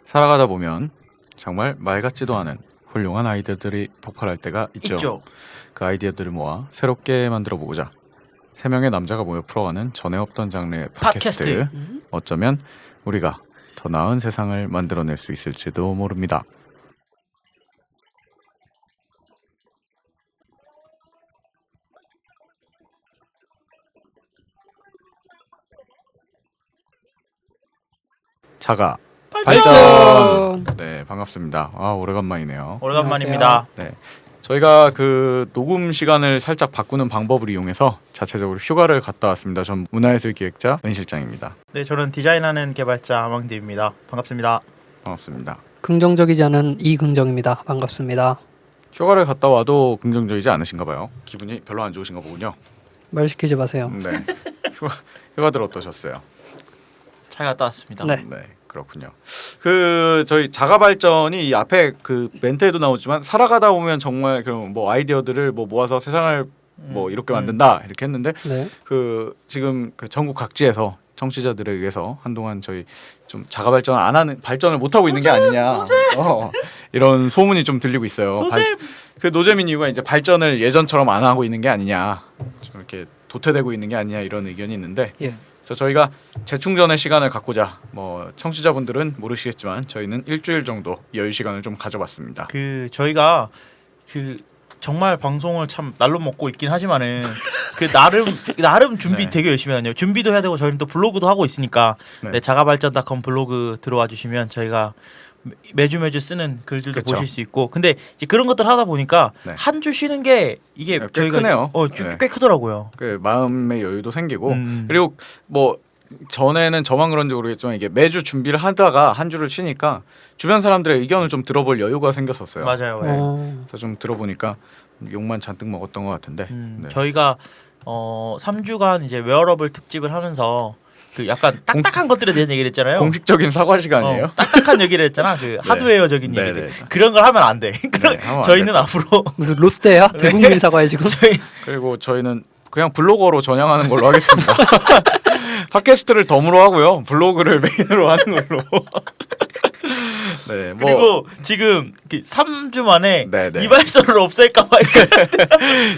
살아가다 보면 정말 말 같지도 않은 훌륭한 아이디어들이 폭발할 때가 있죠. 그 아이디어들을 모아 새롭게 만들어 보고자 3명의 남자가 모여 풀어가는 전에 없던 장르의 팟캐스트. 어쩌면 우리가 더 나은 세상을 만들어낼 수 있을지도 모릅니다. 자가 발전. 네, 반갑습니다. 아, 오래간만이네요. 오래간만입니다. 네, 저희가 그 녹음 시간을 살짝 바꾸는 방법을 이용해서 자체적으로 휴가를 갔다 왔습니다. 전 문화예술 기획자 은 실장입니다. 네, 저는 디자인하는 개발자 아망디입니다. 반갑습니다. 반갑습니다. 긍정적이지 않은 이긍정입니다. 반갑습니다. 휴가를 갔다 와도 긍정적이지 않으신가 봐요. 기분이 별로 안 좋으신가 보군요. 말 시키지 마세요. 네. 휴가들 어떠셨어요? 잘 갔다 왔습니다. 네. 네, 그렇군요. 그 저희 자가 발전이 이 앞에 그 멘트에도 나오지만 살아가다 보면 정말 그런 뭐 아이디어들을 뭐 모아서 세상을 뭐 이렇게 만든다 이렇게 했는데 네. 그 지금 그 전국 각지에서 청취자들에 의해서 한동안 저희 좀 자가 발전 안 하는 발전을 못 하고 있는 게 아니냐 이런 소문이 좀 들리고 있어요. 그 노잼인 이유가 이제 발전을 예전처럼 안 하고 있는 게 아니냐, 좀 이렇게 도태되고 있는 게 아니냐 이런 의견이 있는데. 예. 그래서 저희가 재충전의 시간을 갖고자 뭐 청취자분들은 모르시겠지만 저희는 일주일 정도 여유 시간을 좀 가져봤습니다. 그 저희가 그 정말 방송을 참 날로 먹고 있긴 하지만은 그 나름 준비 네. 되게 열심히 하네요. 준비도 해야 되고 저희는 또 블로그도 하고 있으니까 네. 네, 자가발전.com 블로그 들어와 주시면 저희가 매주 쓰는 글들도 그쵸. 보실 수 있고, 근데 이제 그런 것들 하다 보니까 네. 한 주 쉬는 게 이게 꽤 저희가 크네요. 꽤 네. 크더라고요. 그 마음의 여유도 생기고 그리고 뭐 전에는 저만 그런지 모르겠지만 이게 매주 준비를 하다가 한 주를 쉬니까 주변 사람들의 의견을 좀 들어볼 여유가 생겼었어요. 맞아요. 네. 그래서 좀 들어보니까 욕만 잔뜩 먹었던 것 같은데. 네. 저희가 3주간 이제 웨어러블 특집을 하면서 그 약간 딱딱한 것들에 대한 얘기를 했잖아요. 공식적인 사과 시간이에요. 딱딱한 얘기를 했잖아. 그 하드웨어적인 네, 얘기들. 네. 그런 걸 하면 안 돼. 하면 안 저희는 될 앞으로 무슨 로스트야? 대국민 사과에 지금. 그리고 저희는 그냥 블로거로 전향하는 걸로 하겠습니다. 팟캐스트를 덤으로 하고요. 블로그를 메인으로 하는 걸로. 네, 뭐 그리고 지금 3주 만에 네, 네. 이발소를 없앨까봐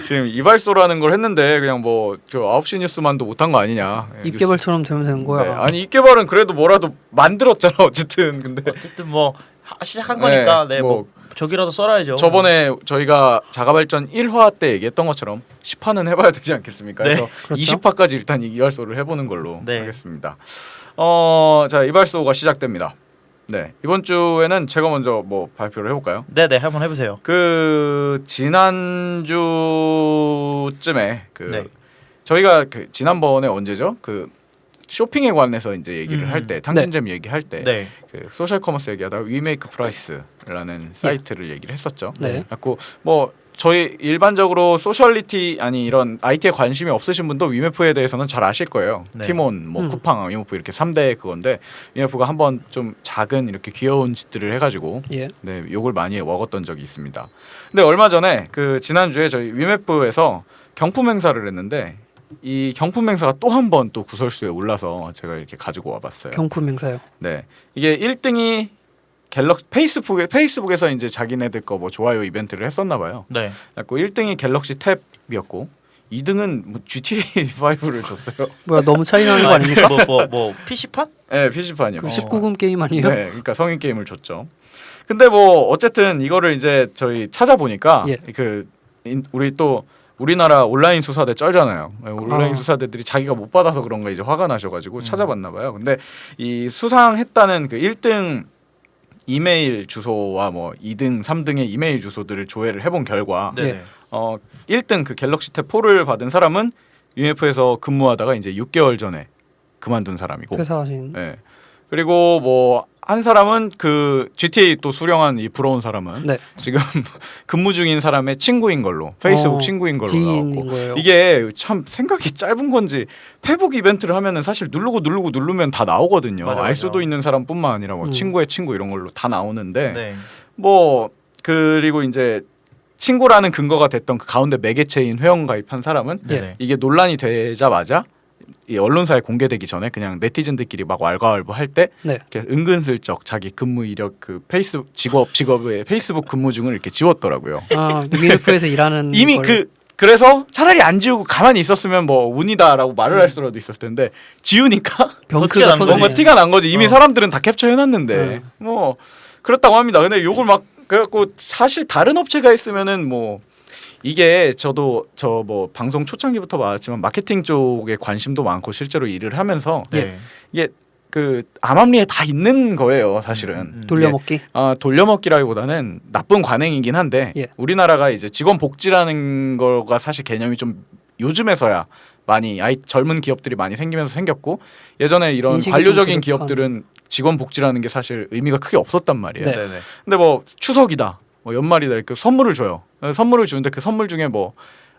지금 이발소라는 걸 했는데 그냥 뭐저 9시 뉴스만도 못한 거 아니냐. 네, 입개발처럼 되면 되는 거야. 네, 아니 입개발은 그래도 뭐라도 만들었잖아 어쨌든. 근데 어쨌든 뭐 시작한 거니까 네, 뭐 저기라도 써놔야죠. 저번에 저희가 자가발전 1화 때 얘기했던 것처럼 10화는 해봐야 되지 않겠습니까? 네, 그래서 그렇죠. 20화까지 일단 이발소를 해보는 걸로 네. 하겠습니다. 자, 이발소가 시작됩니다. 네, 이번 주에는 제가 먼저 뭐 발표를 해볼까요? 네네, 한번 해보세요. 그 지난주쯤에 그 네. 저희가 그 지난번에 언제죠? 그 쇼핑에 관해서 이제 얘기를 할 때 탕진잼 얘기할 때 네. 그 소셜 커머스 얘기하다가 위메이크 프라이스라는 사이트를 얘기를 했었죠. 네. 갖고 뭐 저희 일반적으로 소셜리티 아니 이런 IT에 관심이 없으신 분도 위메프에 대해서는 잘 아실 거예요. 네. 티몬, 뭐 쿠팡, 위메프 이렇게 3대 그건데 위메프가 한번 좀 작은 이렇게 귀여운 짓들을 해가지고 예. 네 욕을 많이 먹었던 적이 있습니다. 근데 얼마 전에 그 지난주에 저희 위메프에서 경품 행사를 했는데 이 경품 행사가 또 한 번 또 구설수에 올라서 제가 이렇게 가지고 와봤어요. 경품 행사요. 네, 이게 1등이 페이스북에서 이제 자기네들 거 뭐 좋아요 이벤트를 했었나 봐요. 네. 그래서 1등이 갤럭시 탭이었고 2등은 뭐 GTA 5를 줬어요. 뭐야 너무 차이 나는 거 아닙니까? 뭐 PC판? 네, PC판이요. 그 19금 게임 아니에요? 네, 그러니까 성인 게임을 줬죠. 근데 뭐 어쨌든 이거를 이제 저희 찾아보니까 예. 우리 또 우리나라 온라인 수사대 쩔잖아요. 온라인 수사대들이 자기가 못 받아서 그런가 이제 화가 나셔가지고 찾아봤나 봐요. 근데 이 수상했다는 그 1등 이메일 주소와 뭐 2등, 3등의 이메일 주소들을 조회를 해본 결과 네. 1등 그 갤럭시 탭 4를 받은 사람은 UMF에서 근무하다가 이제 6개월 전에 그만둔 사람이고, 퇴사하신. 네. 그리고 뭐 한 사람은 그 GTA 또 수령한 이 부러운 사람은 네. 지금 근무 중인 사람의 친구인 걸로 페이스북 친구인 걸로 지인인 나왔고 거예요. 이게 참 생각이 짧은 건지 페북 이벤트를 하면은 사실 누르면 다 나오거든요. 맞아. 알 수도 있는 사람뿐만 아니라 뭐 친구의 친구 이런 걸로 다 나오는데 네. 뭐 그리고 이제 친구라는 근거가 됐던 그 가운데 매개체인 회원 가입한 사람은 네. 이게 논란이 되자마자 이 언론사에 공개되기 전에 그냥 네티즌들끼리 막 왈가왈부할 때 네. 이렇게 은근슬쩍 자기 근무 이력 그 직업의 페이스북 근무 중을 이렇게 지웠더라고요. 아, UMF에서 일하는 이미 걸. 그래서 차라리 안 지우고 가만히 있었으면 뭐 운이다라고 말을 할 수라도 있었을 텐데 지우니까 병크가 티가 난 터지네. 뭔가 티가 난 거지. 이미 사람들은 다 캡처해놨는데 네. 뭐 그렇다고 합니다. 근데 요걸 막 그래갖고 사실 다른 업체가 있으면은 뭐 이게 저도 저 뭐 방송 초창기부터 말했지만 마케팅 쪽에 관심도 많고 실제로 일을 하면서 네. 이게 그 암암리에 다 있는 거예요 사실은. 돌려먹기. 돌려먹기라기보다는 나쁜 관행이긴 한데 예. 우리나라가 이제 직원 복지라는 거가 사실 개념이 좀 요즘에서야 많이 젊은 기업들이 많이 생기면서 생겼고 예전에 이런 인식이 관료적인 좀 기업들은 직원 복지라는 게 사실 의미가 크게 없었단 말이에요. 네. 네네. 근데 뭐 추석이다, 뭐 연말이다 이렇게 선물을 줘요. 선물을 주는데 그 선물 중에 뭐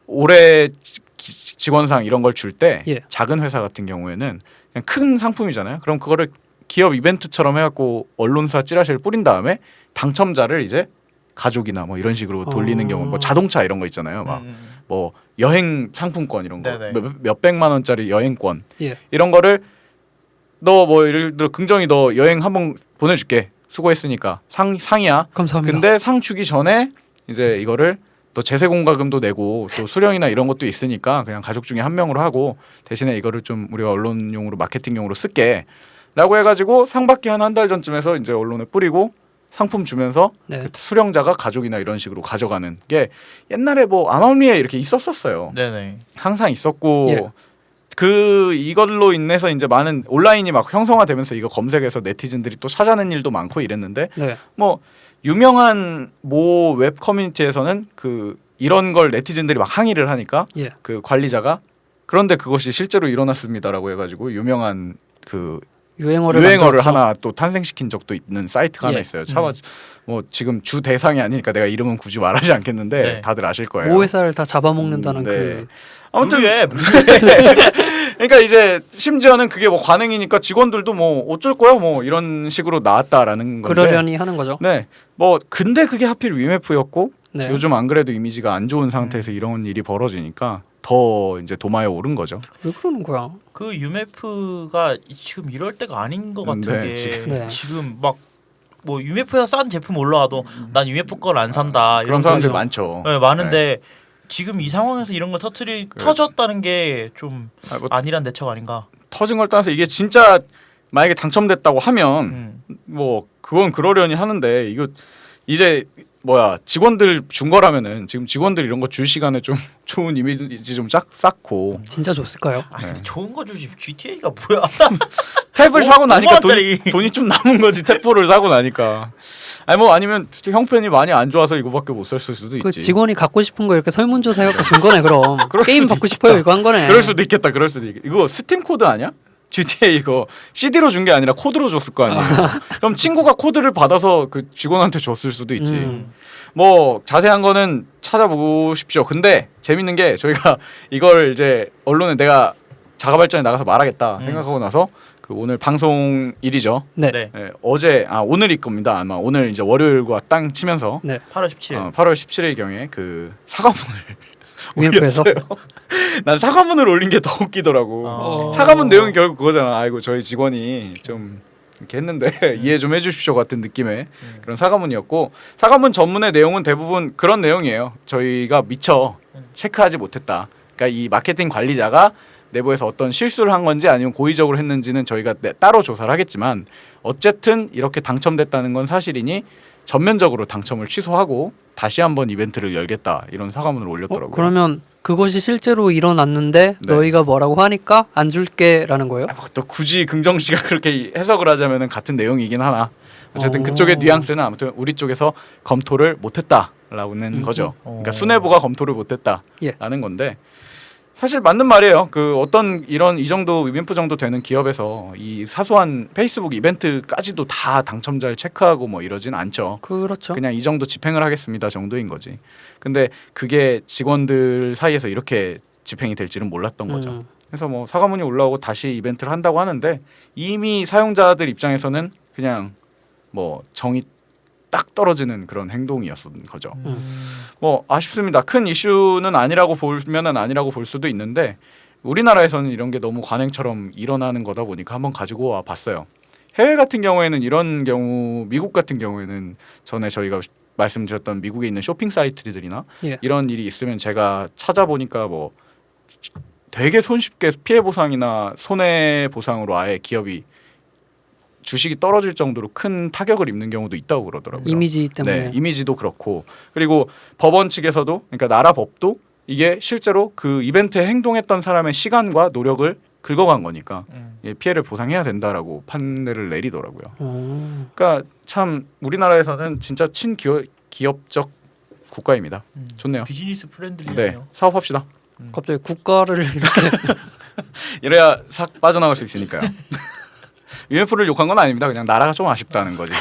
올해 직원상 이런 걸 줄 때 예. 작은 회사 같은 경우에는 그냥 큰 상품이잖아요. 그럼 그거를 기업 이벤트처럼 해갖고 언론사 찌라시를 뿌린 다음에 당첨자를 이제 가족이나 뭐 이런 식으로 돌리는 경우, 뭐 자동차 이런 거 있잖아요. 막 뭐 여행 상품권 이런 거, 네네. 몇백만 원짜리 여행권 예. 이런 거를 너 뭐 예를 들어 긍정이 너 여행 한번 보내줄게 수고했으니까 상이야. 감사합니다. 근데 상 주기 전에 이제 이거를 또 제세공과금도 내고 또 수령이나 이런 것도 있으니까 그냥 가족 중에 한 명으로 하고 대신에 이거를 좀 우리가 언론용으로 마케팅용으로 쓸게라고 해가지고 상 받기 한 달 전쯤에서 이제 언론에 뿌리고 상품 주면서 네. 그 수령자가 가족이나 이런 식으로 가져가는 게 옛날에 뭐 암암리에 이렇게 있었어요. 네네. 항상 있었고 예. 이걸로 인해서 이제 많은 온라인이 막 형성화되면서 이거 검색해서 네티즌들이 또 찾아낸 일도 많고 이랬는데 네. 뭐 유명한 모 웹 커뮤니티에서는 이런 걸 네티즌들이 막 항의를 하니까 예. 그 관리자가 그런데 그것이 실제로 일어났습니다라고 해가지고 유명한 그 유행어를 유행어를 만들었죠. 하나 또 탄생시킨 적도 있는 사이트가 하나 예. 있어요. 차마 뭐 지금 주 대상이 아니니까 내가 이름은 굳이 말하지 않겠는데 네. 다들 아실 거예요. 모 회사를 다 잡아먹는다는 네. 그 아무튼 무리해. 그러니까 이제 심지어는 그게 뭐 관행이니까 직원들도 뭐 어쩔 거야 뭐 이런 식으로 나왔다라는 건데. 그러려니 하는 거죠. 네. 뭐 근데 그게 하필 위메프였고 네. 요즘 안 그래도 이미지가 안 좋은 상태에서 이런 일이 벌어지니까 더 이제 도마에 오른 거죠. 왜 그러는 거야? 그 UMF가 지금 이럴 때가 아닌 것 같은 네, 게 네. 지금 막 뭐 UMF에서 싼 제품 올라와도 난 UMF 걸 안 산다 그런 이런 사람들 거죠. 많죠. 네, 많은데 지금 이 상황에서 이런 거 터졌다는 게 좀 뭐 안일한 대처가 아닌가. 터진 걸 떠나서 이게 진짜 만약에 당첨됐다고 하면 음. 뭐 그건 그러려니 하는데 이거 이제 직원들 준 거라면은 지금 직원들 이런 거 줄 시간에 좀 좋은 이미지 좀 쌓고 진짜 줬을까요? 아, 근데 좋은 거 주지 GTA가 뭐야? 탭을 사고 나니까 5만 원짜리. 돈이 좀 남은 거지. 탭4를 사고 나니까. 아니 뭐 아니면 형편이 많이 안 좋아서 이거밖에 못 살 수도 그 있지. 직원이 갖고 싶은 거 이렇게 설문조사해갖고 준 거네 그럼. 그럴 게임 수도 받고 있겠다. 싶어요 이거 한 거네. 그럴 수도 있겠다. 그럴 수도 있겠다. 이거 스팀 코드 아니야? GTA 이거 CD로 준 게 아니라 코드로 줬을 거 아니에요. 그럼 친구가 코드를 받아서 그 직원한테 줬을 수도 있지. 뭐 자세한 거는 찾아보십시오. 근데 재밌는 게 저희가 이걸 이제 언론에 내가 자가발전에 나가서 말하겠다 생각하고 나서 그 오늘 방송일이죠. 네. 네. 네, 오늘일 겁니다. 아마 오늘 이제 월요일과 땅 치면서 네. 8월 17일. 8월 17일 경에 그 사과문을 UMF에서 난 사과문을 올린 게 더 웃기더라고. 어. 사과문 내용이 결국 그거잖아. 아이고 저희 직원이 좀 이렇게 했는데 이해 좀 해주십시오 같은 느낌의 그런 사과문이었고 사과문 전문의 내용은 대부분 그런 내용이에요. 저희가 미처 체크하지 못했다. 그러니까 이 마케팅 관리자가 내부에서 어떤 실수를 한 건지 아니면 고의적으로 했는지는 저희가 따로 조사를 하겠지만 어쨌든 이렇게 당첨됐다는 건 사실이니 전면적으로 당첨을 취소하고 다시 한번 이벤트를 열겠다 이런 사과문을 올렸더라고요. 그러면 그것이 실제로 일어났는데 네. 너희가 뭐라고 하니까 안 줄게라는 거예요? 또 굳이 긍정 씨가 그렇게 해석을 하자면은 같은 내용이긴 하나 어쨌든 그쪽의 뉘앙스는 아무튼 우리 쪽에서 검토를 못했다라는 거죠. 그러니까 수뇌부가 검토를 못했다라는 예. 건데 사실 맞는 말이에요. 그 어떤 이 정도 이벤트 정도 되는 기업에서 이 사소한 페이스북 이벤트까지도 다 당첨자를 체크하고 뭐 이러진 않죠. 그렇죠. 그냥 이 정도 집행을 하겠습니다 정도인 거지. 근데 그게 직원들 사이에서 이렇게 집행이 될지는 몰랐던 거죠. 그래서 뭐 사과문이 올라오고 다시 이벤트를 한다고 하는데 이미 사용자들 입장에서는 그냥 뭐 정이 딱 떨어지는 그런 행동이었던 거죠. 뭐 아쉽습니다. 큰 이슈는 아니라고 보면은 아니라고 볼 수도 있는데 우리나라에서는 이런 게 너무 관행처럼 일어나는 거다 보니까 한번 가지고 와 봤어요. 해외 같은 경우에는 이런 경우, 미국 같은 경우에는 전에 저희가 말씀드렸던 미국에 있는 쇼핑 사이트들이나 예. 이런 일이 있으면 제가 찾아보니까 뭐 되게 손쉽게 피해 보상이나 손해 보상으로 아예 기업이 주식이 떨어질 정도로 큰 타격을 입는 경우도 있다고 그러더라고요. 이미지 때문에. 네, 이미지도 그렇고 그리고 법원 측에서도 그러니까 나라 법도 이게 실제로 그 이벤트에 행동했던 사람의 시간과 노력을 긁어간 거니까 예, 피해를 보상해야 된다라고 판례를 내리더라고요. 그러니까 참 우리나라에서는 진짜 친기업적 국가입니다. 좋네요. 비즈니스 네, 프렌들리네요. 사업합시다. 갑자기 국가를 이렇게 이래야 싹 빠져나갈 수 있으니까요. UMF를 욕한 건 아닙니다. 그냥 나라가 좀 아쉽다는 거지.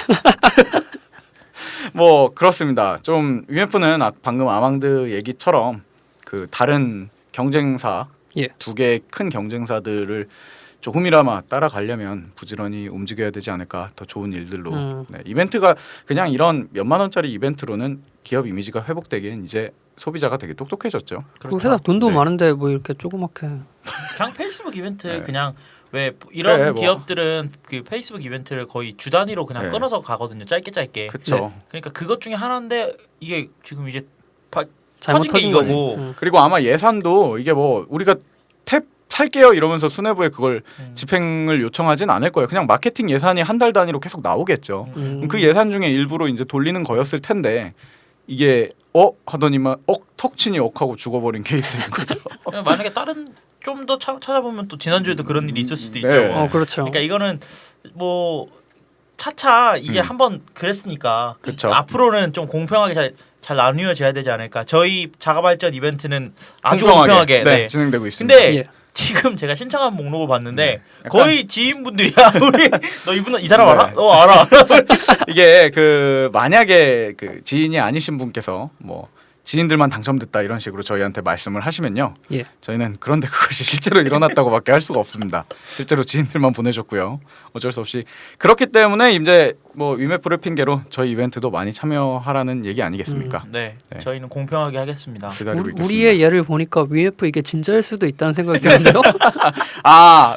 뭐 그렇습니다. 좀 UMF는 방금 아망드 얘기처럼 그 다른 경쟁사 예. 두 개의 큰 경쟁사들을 조금이나마 따라가려면 부지런히 움직여야 되지 않을까. 더 좋은 일들로. 네, 이벤트가 그냥 이런 몇만 원짜리 이벤트로는 기업 이미지가 회복되기엔 이제 소비자가 되게 똑똑해졌죠. 그 회사 돈도 네. 많은데 뭐 이렇게 조그맣게 그냥 페이스북 이벤트 네. 그냥 왜 이런 그래, 뭐. 기업들은 그 페이스북 이벤트를 거의 주 단위로 그냥 네. 끊어서 가거든요. 짧게. 그렇죠. 그러니까 그것 중에 하나인데 이게 지금 이제 잘못 터진 게 터진 거지. 이거고. 그리고 아마 예산도 이게 뭐 우리가 탭 살게요 이러면서 수뇌부에 그걸 집행을 요청하진 않을 거예요. 그냥 마케팅 예산이 한 달 단위로 계속 나오겠죠. 그 예산 중에 일부로 이제 돌리는 거였을 텐데 이게 하더니만 턱 치니 하고 죽어버린 케이스인 거예요. 그냥 만약에 다른 좀 더 찾아보면 또 지난주에도 그런 일이 있을 수도 있죠. 네. 그렇죠. 그러니까 이거는 뭐 차차 이게 한번 그랬으니까 그쵸. 앞으로는 좀 공평하게 잘 나뉘어져야 되지 않을까. 저희 자가발전 이벤트는 아주 공평하게. 네, 진행되고 있습니다. 근데 예. 지금 제가 신청한 목록을 봤는데 약간- 거의 지인분들이야. 우리 너 이 사람 네. 알아? 너 알아? 이게 그 만약에 그 지인이 아니신 분께서 뭐 지인들만 당첨됐다 이런 식으로 저희한테 말씀을 하시면요. 예. 저희는 그런데 그것이 실제로 일어났다고밖에 할 수가 없습니다. 실제로 지인들만 보내줬고요. 어쩔 수 없이 그렇기 때문에 이제 뭐 위메프를 핑계로 저희 이벤트도 많이 참여하라는 얘기 아니겠습니까? 네. 네. 저희는 공평하게 하겠습니다. 기다리고 있겠습니다. 우리의 예를 보니까 VF 이게 진짜일 수도 있다는 생각이 드는데요.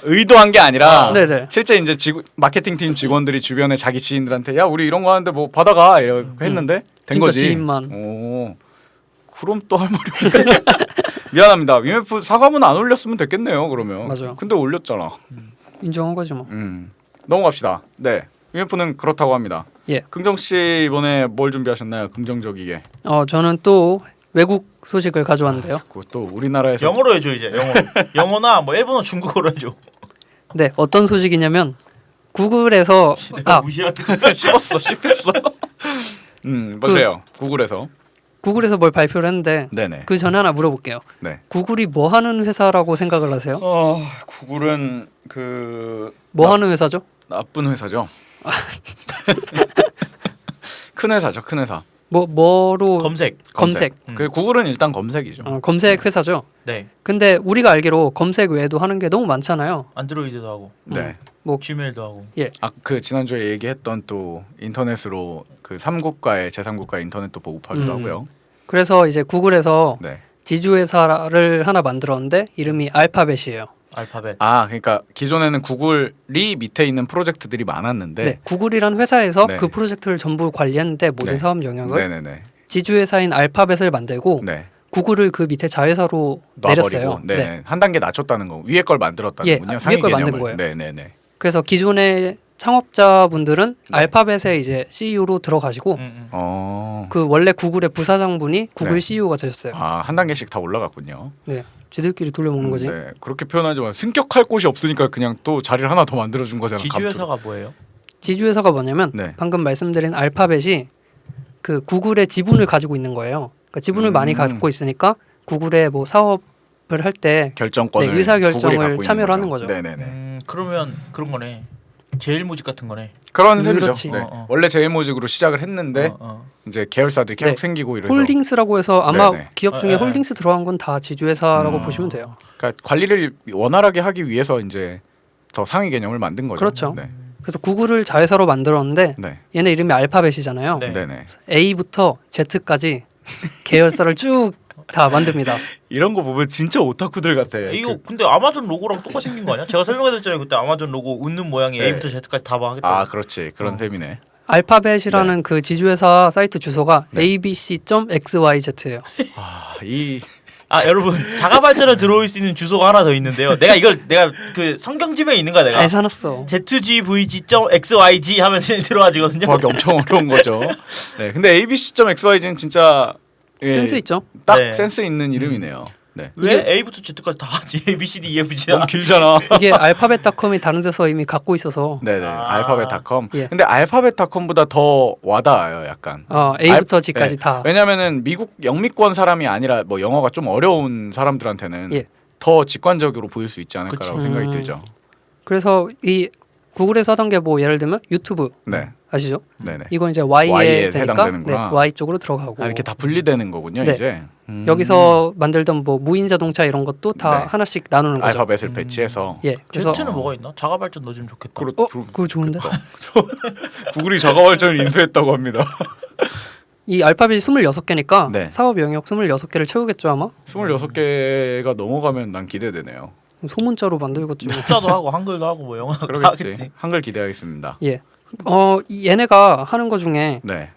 의도한 게 아니라 네네. 실제 이제 마케팅 팀 직원들이 주변에 자기 지인들한테 야 우리 이런 거 하는데 뭐 받아가 이렇게 했는데 된 진짜 거지. 지인만. 오, 그럼 또 할 말이 없네. 미안합니다. 위메프 사과문 안 올렸으면 됐겠네요. 그러면. 맞아요. 근데 올렸잖아. 인정한 거지 뭐. 넘어갑시다. 네. 위메프는 그렇다고 합니다. 예. 긍정 씨 이번에 뭘 준비하셨나요? 긍정적이게. 저는 또 외국 소식을 가져왔는데요. 또 우리나라에서 영어로 해줘 이제 영어나 뭐 일본어 중국어로 해줘. 네, 어떤 소식이냐면 구글에서 무시하게. 씹었어, 씹혔어. 보세요. 구글에서 뭘 발표를 했는데 네네. 그 전에 하나 물어볼게요. 네. 구글이 뭐 하는 회사라고 생각을 하세요? 구글은 그 뭐 하는 회사죠? 나쁜 회사죠. 큰 회사죠, 큰 회사. 뭐로 검색. 그 구글은 일단 검색이죠. 검색 회사죠. 네. 근데 우리가 알기로 검색 외에도 하는 게 너무 많잖아요. 안드로이드도 하고 네. 뭐 지메일도 하고. 그 지난주에 얘기했던 또 인터넷으로 그 3국가의 제3국가 인터넷도 보급하기도 하고요. 그래서 이제 구글에서 네. 지주회사를 하나 만들었는데 이름이 알파벳이에요. 알파벳. 그러니까 기존에는 구글이 밑에 있는 프로젝트들이 많았는데 네. 구글이란 회사에서 네. 그 프로젝트를 전부 관리했는데 모든 네. 사업 영역을 네네네. 지주회사인 알파벳을 만들고 네. 구글을 그 밑에 자회사로 내렸어요. 네. 네. 한 단계 낮췄다는 거. 위에 걸 만들었다는군요. 예, 상위 위에 걸 만든 개념을. 거예요. 네네네. 그래서 기존의 창업자분들은 네. 알파벳의 이제 CEO로 들어가시고 그 원래 구글의 부사장분이 구글 네. CEO가 되셨어요. 한 단계씩 다 올라갔군요. 네, 지들끼리 돌려먹는 거지. 네, 그렇게 표현하지만 승격할 곳이 없으니까 그냥 또 자리를 하나 더 만들어준 거잖아. 지주회사가 뭐예요? 지주회사가 뭐냐면 네. 방금 말씀드린 알파벳이 그 구글의 지분을 가지고 있는 거예요. 그러니까 지분을 많이 갖고 있으니까 구글의 뭐 사업을 할 때 결정권을 네, 의사 결정을 구글이 갖고 참여를 있는 하는 거죠. 네네네. 그러면 그런 거네. 제일모직 같은 거네. 그런 셈이죠. 그렇지. 네. 원래 제일모직으로 시작을 했는데 이제 계열사들이 계속 네. 생기고 이래서 홀딩스라고 해서 아마 네네. 기업 중에 홀딩스 들어간 건 다 지주회사라고 보시면 돼요. 그러니까 관리를 원활하게 하기 위해서 이제 더 상위 개념을 만든 거죠. 그렇죠. 네. 그래서 구글을 자회사로 만들었는데 네. 얘네 이름이 알파벳이잖아요. 네. 네네. A부터 Z까지 계열사를 쭉 다 만듭니다. 이런 거 보면 진짜 오타쿠들 같아. 이거 근데 아마존 로고랑 똑같이 생긴 거 아니야? 제가 설명해드렸잖아요. 그때 아마존 로고 웃는 모양이 네. A부터 Z까지 다 하겠다. 아 그렇지 그런 셈이네. 알파벳이라는 그 지주회사 사이트 주소가 네. abc.xyz예요. 이 아 여러분 자가 발전에 들어올 수 있는 주소가 하나 더 있는데요. 내가 그 성경집에 있는 거야 내가. 잘 사놨어. zgvg.xyg 하면 들어가지거든요. 구하기 엄청 어려운 거죠. 네, 근데 abc.xyz는 진짜 예, 센스 있죠? 딱 네. 센스 있는 이름이네요. 네. 왜 A부터 Z까지 다 하지? A, B, C, D, E, F, G. 너무 길잖아. 이게 알파벳닷컴이 다른 데서 이미 갖고 있어서 네네. 아. 알파벳닷컴. 예. 근데 알파벳닷컴보다 더 와닿아요, 약간. A부터 G까지 네. 다. 왜냐면은 미국 영미권 사람이 아니라 뭐 영어가 좀 어려운 사람들한테는 예. 더 직관적으로 보일 수 있지 않을까라고 그치. 생각이 들죠. 그래서 이 구글에서 하던 게 뭐 예를 들면 유튜브 네, 아시죠? 네네. 이건 이제 Y에 Y에 되니까 해당되는구나. Y 쪽으로 들어가고 아, 이렇게 다 분리되는 거군요, 네. 이제. 여기서 만들던 뭐 무인 자동차 이런 것도 다 네. 하나씩 나누는 거죠. 알파벳을 배치해서. 예, 그래서 Z는 뭐가 있나? 자가 발전 넣어주면 좋겠다. 그거 좋은데? 구글이 자가발전을 인수했다고 합니다. 이 알파벳이 26개니까 네. 사업 영역 26개를 채우겠죠 아마? 26개가 넘어가면 난 기대되네요. 소문자로 만들겠죠. 숫자도 하고 한글도 하고 뭐 영어도 그러겠지. 하겠지. 한글 기대하겠습니다. 예. 얘네가 하는 거 중에 네.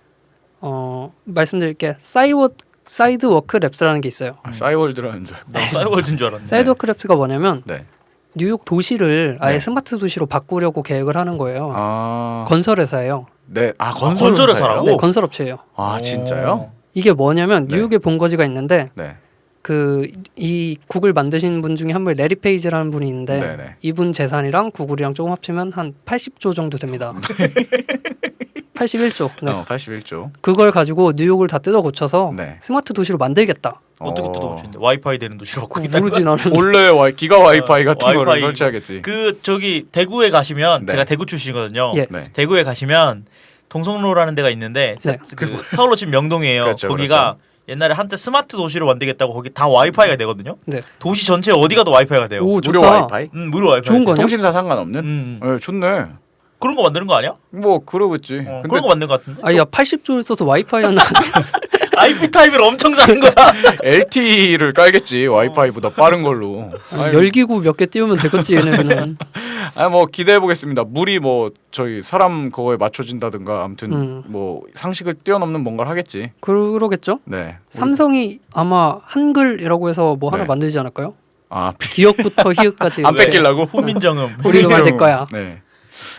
말씀드릴 게 사이드워크 랩스라는 게 있어요. 싸이월드라는 줄. 알고. 나 싸이월드인 줄 알았네. 사이드워크 랩스가 뭐냐면 네. 뉴욕 도시를 아예 네. 스마트 도시로 바꾸려고 계획을 하는 거예요. 아. 건설회사예요. 네. 아, 건설회사라고? 네, 건설업체예요. 아, 진짜요? 이게 뭐냐면 네. 뉴욕에 본거지가 있는데 네. 이 구글 만드신 분 중에 한 분 레리 페이지라는 분이 있는데 네네. 이분 재산이랑 구글이랑 조금 합치면 한 80조 정도 됩니다. 81조. 네. 81조. 그걸 가지고 뉴욕을 다 뜯어 고쳐서 네. 스마트 도시로 만들겠다. 어떻게 뜯어고치는데 와이파이 되는 도시로 그거 바꾸겠다. 모르지 나는. 원래 기가 와이파이 같은 거를 와이파이. 설치하겠지. 그 저기 대구에 가시면 네. 제가 대구 출신이거든요. 예. 네. 대구에 가시면 동성로라는 데가 있는데 네. 그 서울로 지금 명동이에요. 그렇죠, 거기가 옛날에 한때 스마트 도시로 만들겠다고 거기 다 와이파이가 되거든요. 네. 도시 전체 어디 가도 와이파이가 돼요. 오 무료 좋다. 와이파이? 무료 와이파이. 좋은 거 아니야? 통신사 상관없는? 음. 좋네. 그런 거 만드는 거 아니야? 뭐 그러겠지. 어, 근데 그런 거 만든 거 같은데. 아야 80조를 써서 와이파이 하나. IP 타입을 엄청 사는 거야. LTE를 깔겠지. 와이파이보다 빠른 걸로. 아니, 열기구 몇 개 띄우면 되겠지 얘네들은. 뭐 기대해 보겠습니다. 물이 뭐 저희 사람 그거에 맞춰진다든가 아무튼 뭐 상식을 뛰어넘는 뭔가를 하겠지. 그러겠죠? 네. 삼성이 아마 한글이라고 해서 뭐 하나 네. 만들지 않을까요? 아, 기억부터 희읍까지. 안 뺏기려고? 훈민정음. 우리도 만들 거야. 네.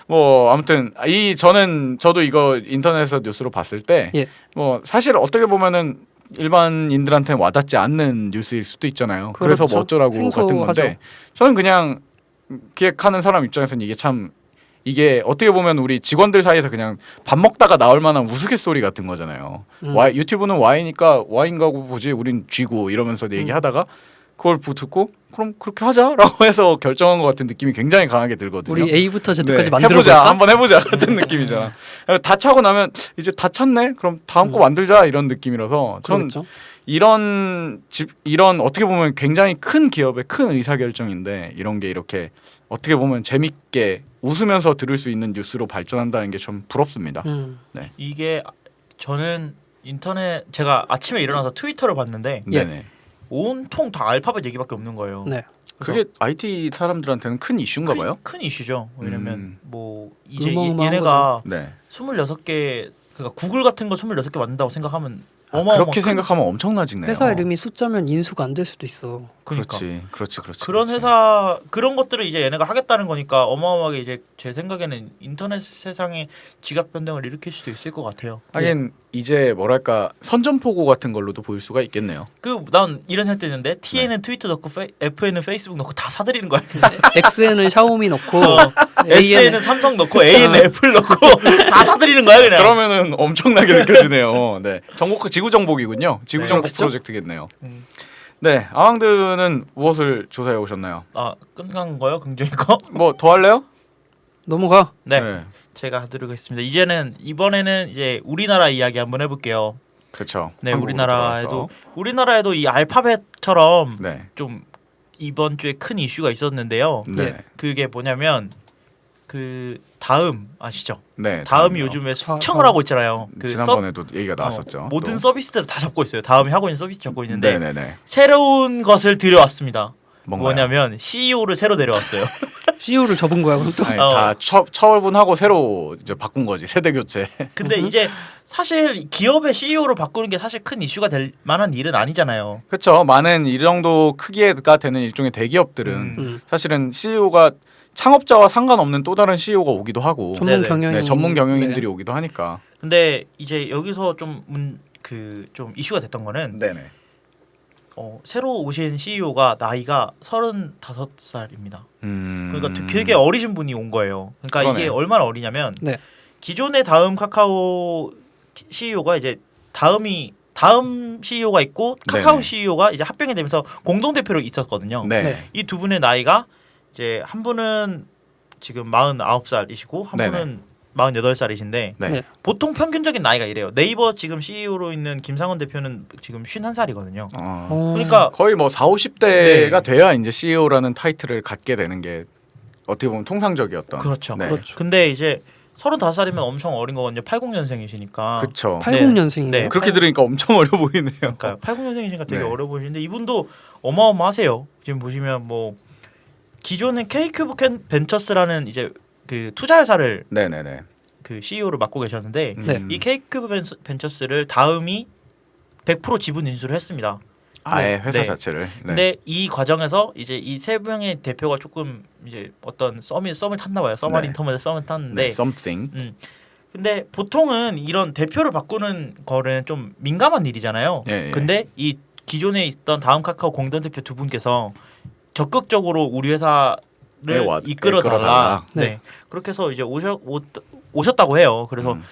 뭐 아무튼 저도 이거 인터넷에서 뉴스로 봤을 때 예. 뭐 사실 어떻게 보면은 일반인들한테는 와닿지 않는 뉴스일 수도 있잖아요. 그래서 그렇죠. 뭐 어쩌라고 같은 건데 생소하죠. 저는 그냥 기획하는 사람 입장에서는 이게 어떻게 보면 우리 직원들 사이에서 그냥 밥 먹다가 나올 만한 우스갯소리 같은 거잖아요. 유튜브는 Y니까 Y인가고 보지 우린 G고 이러면서 얘기하다가 그걸 듣고 그럼 그렇게 하자라고 해서 결정한 것 같은 느낌이 굉장히 강하게 들거든요. 우리 A부터 Z까지 네, 만들어 해보자 볼까? 한번 해보자 같은 느낌이잖아. 다 차고 나면 이제 다 찼네. 그럼 다음 거 만들자 이런 느낌이라서 전 그렇죠. 이런 어떻게 보면 굉장히 큰 기업의 큰 의사결정인데 이런 게 이렇게 어떻게 보면 재밌게 웃으면서 들을 수 있는 뉴스로 발전한다는 게 좀 부럽습니다. 이게 저는 인터넷 제가 아침에 일어나서 트위터를 봤는데 예. 네네. 온통 다 알파벳 얘기밖에 없는 거예요. 네. 그게 IT 사람들한테는 큰 이슈인가 봐요. 큰 이슈죠. 왜냐면 뭐 이제 어마어마한 얘네가 네. 26개 그러니까 구글 같은 거 26개 만든다고 생각하면 그렇게 생각하면 엄청나지네요. 회사 이름이 숫자면 인수가 안 될 수도 있어. 그러니까. 그렇지. 그런 회사 그런 것들을 이제 얘네가 하겠다는 거니까 어마어마하게 이제 제 생각에는 인터넷 세상에 지각 변동을 일으킬 수도 있을 것 같아요. 하긴 이제 뭐랄까 선전포고 같은 걸로도 보일 수가 있겠네요. 난 이런 생각도 있는데 TN은 트위터 넣고 FN은 페이스북 넣고 다 사들이는 거야. X에는 샤오미 넣고 S에는 삼성 넣고 A는 애플 넣고 다 사들이는 거야 그냥. 그러면은 엄청나게 느껴지네요. 네, 지구 정복이군요. 지구 정복 그렇겠죠? 프로젝트겠네요. 네, 아왕드는 무엇을 조사해 오셨나요? 끝난 거요 긍정이 거? 뭐 더 할래요? 넘어가. 네. 제가 하도록 하겠습니다. 이번에는 이제 우리나라 이야기 한번 해볼게요. 그렇죠. 네, 우리나라에도 이 알파벳처럼 네. 좀 이번 주에 큰 이슈가 있었는데요. 네. 그게 뭐냐면 그 다음 아시죠? 네. 다음이 다음이요. 요즘에 다음. 숙청을 하고 있잖아요. 그 지난번에도 얘기가 나왔었죠. 모든 또. 서비스들을 다 잡고 있어요. 다음이 하고 있는 서비스 잡고 있는데 네네네. 새로운 것을 들여왔습니다. 뭔가요? 뭐냐면 CEO를 새로 데려왔어요. CEO를 접은 거야 그럼 또. 아니, 어. 다 처분하고 새로 이제 바꾼 거지 세대 교체. 근데 이제 사실 기업의 CEO를 바꾸는 게 사실 큰 이슈가 될 만한 일은 아니잖아요. 그렇죠. 많은 이 정도 크기가 되는 일종의 대기업들은 음. 사실은 CEO가 창업자와 상관없는 또 다른 CEO가 오기도 하고 전문 네네. 경영인. 네, 전문 경영인들이 네. 오기도 하니까. 근데 이제 여기서 좀 이슈가 됐던 거는 네네. 새로 오신 CEO가 나이가 35살입니다. 그러니까 되게 음. 어리신 분이 온 거예요. 그러니까 이게 그러네. 얼마나 어리냐면 네. 기존의 다음 카카오 CEO가 이제 다음 CEO가 있고 카카오 네네. CEO가 이제 합병이 되면서 공동 대표로 있었거든요. 네. 네. 이 두 분의 나이가 이제 한 분은 지금 49살이시고 한 네네. 분은 48살이신데 네. 네. 보통 평균적인 나이가 이래요. 네이버 지금 CEO로 있는 김상원 대표는 지금 51살이거든요. 그러니까 거의 뭐 4, 50대가 돼야 이제 CEO라는 타이틀을 갖게 되는 게 어떻게 보면 통상적이었던. 그렇죠. 네. 그렇죠. 근데 이제 35살이면 엄청 어린 거거든요. 80년생이시니까. 그렇죠. 80년생이에요. 네. 그렇게 들으니까 엄청 어려 보이네요. 그러니까 80년생이시니까 되게 네. 어려 보이시는데 이분도 어마어마하세요. 지금 보시면 뭐 기존은 K큐브 벤처스라는 이제 그 투자 회사를 네네네. 그 CEO를 맡고 계셨는데 네. 이 K큐브 벤처스를 다음이 100% 지분 인수를 했습니다. 아예 회사 네. 자체를. 네. 근데 이 과정에서 이제 이 세 명의 대표가 조금 이제 어떤 썸을 탔나 봐요. 썸을 네. 인터넷에 썸을 탔는데 네. Something. 근데 보통은 이런 대표를 바꾸는 거는 좀 민감한 일이잖아요. 예, 예. 근데 이 기존에 있던 다음 카카오 공동 대표 두 분께서 적극적으로 우리 회사를 이끌어 달라. 이끌어달라. 네. 네. 그렇게 해서 이제 오셨다고 해요. 그래서 음.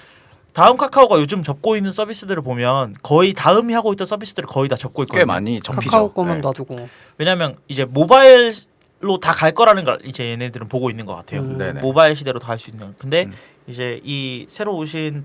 다음 카카오가 요즘 접고 있는 서비스들을 보면 거의 다음이 하고 있던 서비스들을 거의 다 접고 있거든요. 꽤 많이 접히죠. 카카오 거만 네. 놔두고. 왜냐하면 이제 모바일로 다 갈 거라는 걸 이제 얘네들은 보고 있는 것 같아요. 네네. 모바일 시대로 다 갈 수 있는. 근데 음. 이제 이 새로 오신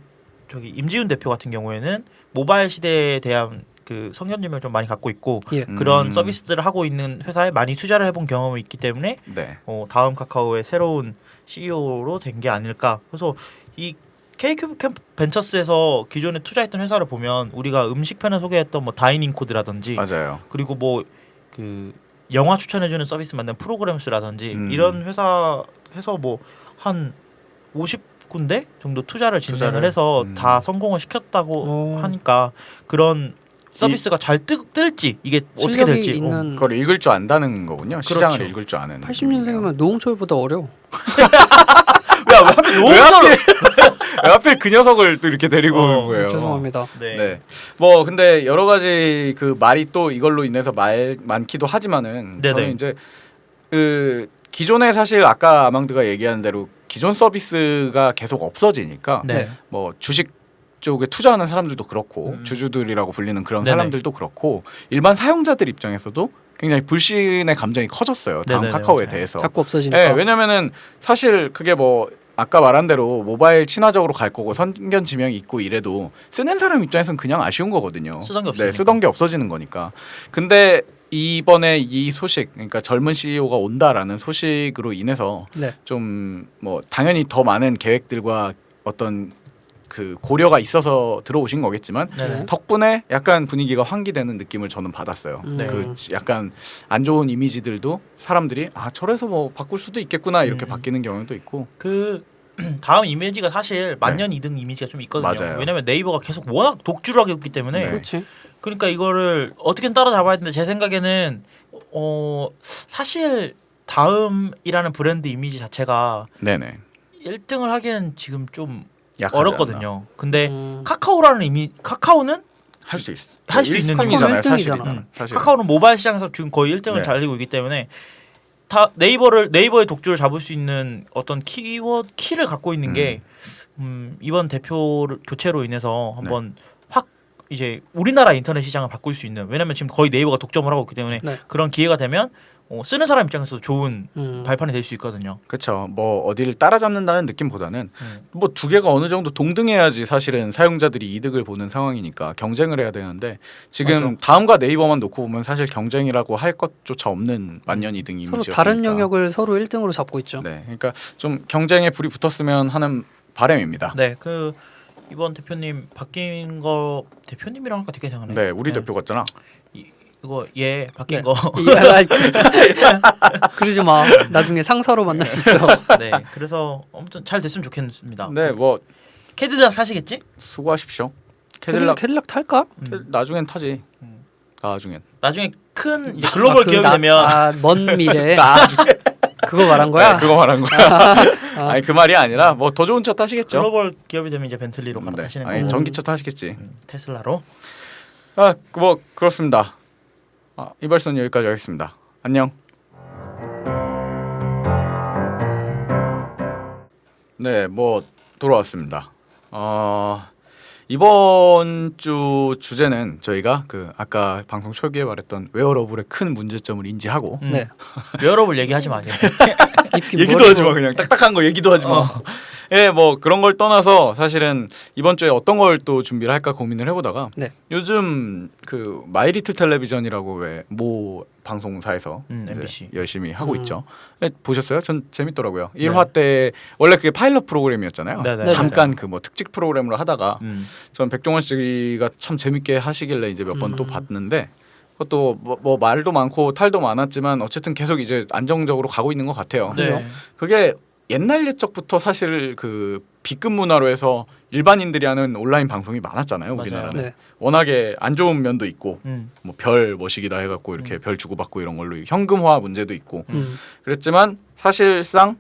저기 임지훈 대표 같은 경우에는 모바일 시대에 대한 그 성견지명을 좀 많이 갖고 있고 예. 그런 서비스들을 하고 있는 회사에 많이 투자를 해본 경험이 있기 때문에 네. 다음 카카오의 새로운 CEO로 된 게 아닐까. 그래서 이 K큐브 벤처스에서 기존에 투자했던 회사를 보면 우리가 음식편에 소개했던 뭐 다이닝 코드라든지 맞아요. 그리고 뭐 그 영화 추천해주는 서비스 만든 프로그램스라든지 음. 이런 회사에서 뭐 한 50군데 정도 투자를 진행을 해서 다 성공을 시켰다고 하니까 그런 서비스가 잘 뜰지 이게 어떻게 실력이 될지 있는 그걸 읽을 줄 안다는 거군요. 시장을 그렇죠. 읽을 줄 아는. 80년생이면 노홍철보다 어려워. 왜 하필 왜 요거처럼 왜 하필 그 녀석을 또 이렇게 데리고 온 거예요. 죄송합니다. 네. 네. 뭐 근데 여러 가지 그 말이 또 이걸로 인해서 많기도 하지만은 네네. 저는 이제 그 기존에 사실 아까 아망드가 얘기하는 대로 기존 서비스가 계속 없어지니까 네. 뭐 주식 쪽에 투자하는 사람들도 그렇고 주주들이라고 불리는 그런 네네. 사람들도 그렇고 일반 사용자들 입장에서도 굉장히 불신의 감정이 커졌어요. 다음 네네네, 카카오에 맞아요. 대해서. 자꾸 없어지니까. 네, 왜냐면은 사실 그게 뭐 아까 말한 대로 모바일 친화적으로 갈 거고 선견 지명이 있고 이래도 쓰는 사람 입장에서는 그냥 아쉬운 거거든요. 쓰던 게 네, 없으니까. 쓰던 게 없어지는 거니까. 근데 이번에 이 소식, 그러니까 젊은 CEO가 온다라는 소식으로 인해서 네. 좀 뭐 당연히 더 많은 계획들과 어떤 그 고려가 있어서 들어오신 거겠지만 네. 덕분에 약간 분위기가 환기되는 느낌을 저는 받았어요. 네. 그 약간 안 좋은 이미지들도 사람들이 아 저래서 뭐 바꿀 수도 있겠구나 이렇게 바뀌는 경우도 있고. 그 다음 이미지가 사실 만년 2등 이미지가 좀 있거든요. 맞아요. 왜냐면 네이버가 계속 워낙 독주를 하고 있기 때문에 네. 그렇지. 그러니까 이거를 어떻게든 따라잡아야 되는데 제 생각에는 사실 다음이라는 브랜드 이미지 자체가 네네. 1등을 하기엔 지금 좀 약하지 어렵거든요. 근데 음. 카카오라는 카카오는 할 수 있. 할수 있는 이잖아요, 거죠. 사실이잖아. 사실. 카카오는 모바일 시장에서 지금 거의 1등을 네. 달리고 있기 때문에 다 네이버의 독주를 잡을 수 있는 어떤 키를 갖고 있는 게 이번 대표 교체로 인해서 한번 확 이제 우리나라 인터넷 시장을 바꿀 수 있는 왜냐면 지금 거의 네이버가 독점을 하고 있기 때문에 네. 그런 기회가 되면 쓰는 사람 입장에서도 좋은 음. 발판이 될 수 있거든요. 그렇죠. 뭐 어디를 따라잡는다는 느낌보다는 음. 뭐 두 개가 어느 정도 동등해야지 사실은 사용자들이 이득을 보는 상황이니까 경쟁을 해야 되는데 지금 맞아. 다음과 네이버만 놓고 보면 사실 경쟁이라고 할 것조차 없는 만년이등 서로 이미지였으니까. 다른 영역을 서로 1등으로 잡고 있죠. 네, 그러니까 좀 경쟁에 불이 붙었으면 하는 바람입니다. 네, 그 이번 대표님 바뀐 거 대표님이랑 하니까 되게 이상하네. 네, 우리 대표 같잖아. 이거 바뀐 네. 거. 그러지 마. 나중에 상사로 만날 수 있어. 네, 그래서 아무튼 잘 됐으면 좋겠습니다. 네, 뭐 캐딜락 사시겠지? 수고하십시오. 캐딜락 탈까? 나중엔 타지. 음. 나중엔. 나중에 큰 이제 글로벌 기업이 되면 먼 미래. 그거 말한 거야? 네, 그거 말한 거야. 아니 그 말이 아니라 뭐 더 좋은 차 타시겠죠. 글로벌 기업이 되면 이제 벤틀리로 갈아타시는 아니 거고 전기차 타시겠지. 테슬라로. 뭐 그렇습니다. 이발소는 여기까지 하겠습니다. 안녕. 네, 뭐 돌아왔습니다. 이번 주 주제는 저희가 그 아까 방송 초기에 말했던 웨어러블의 큰 문제점을 인지하고 네. 웨어러블 얘기하지 마세요. 얘기도 하지 마 그냥 딱딱한 거 얘기도 하지 마. 예, 뭐 그런 걸 떠나서 사실은 이번 주에 어떤 걸 또 준비를 할까 고민을 해보다가 네. 요즘 그 마이리틀 텔레비전이라고 왜 모 방송사에서 이제 MBC. 열심히 하고 있죠. 예, 보셨어요? 전 재밌더라고요. 네. 1화 때 원래 그게 파일럿 프로그램이었잖아요. 네네. 잠깐 그 뭐 특집 프로그램으로 하다가 음. 전 백종원 씨가 참 재밌게 하시길래 이제 몇 번 또 봤는데 그것도 뭐 말도 많고 탈도 많았지만 어쨌든 계속 이제 안정적으로 가고 있는 것 같아요. 네. 그게 옛날 옛적부터 사실 그 B급 문화로 해서 일반인들이 하는 온라인 방송이 많았잖아요. 맞아요. 우리나라는 네. 워낙에 안 좋은 면도 있고 음. 뭐 별 뭐시기다 해갖고 이렇게 별 주고받고 이런 걸로 현금화 문제도 있고 음. 그랬지만 사실상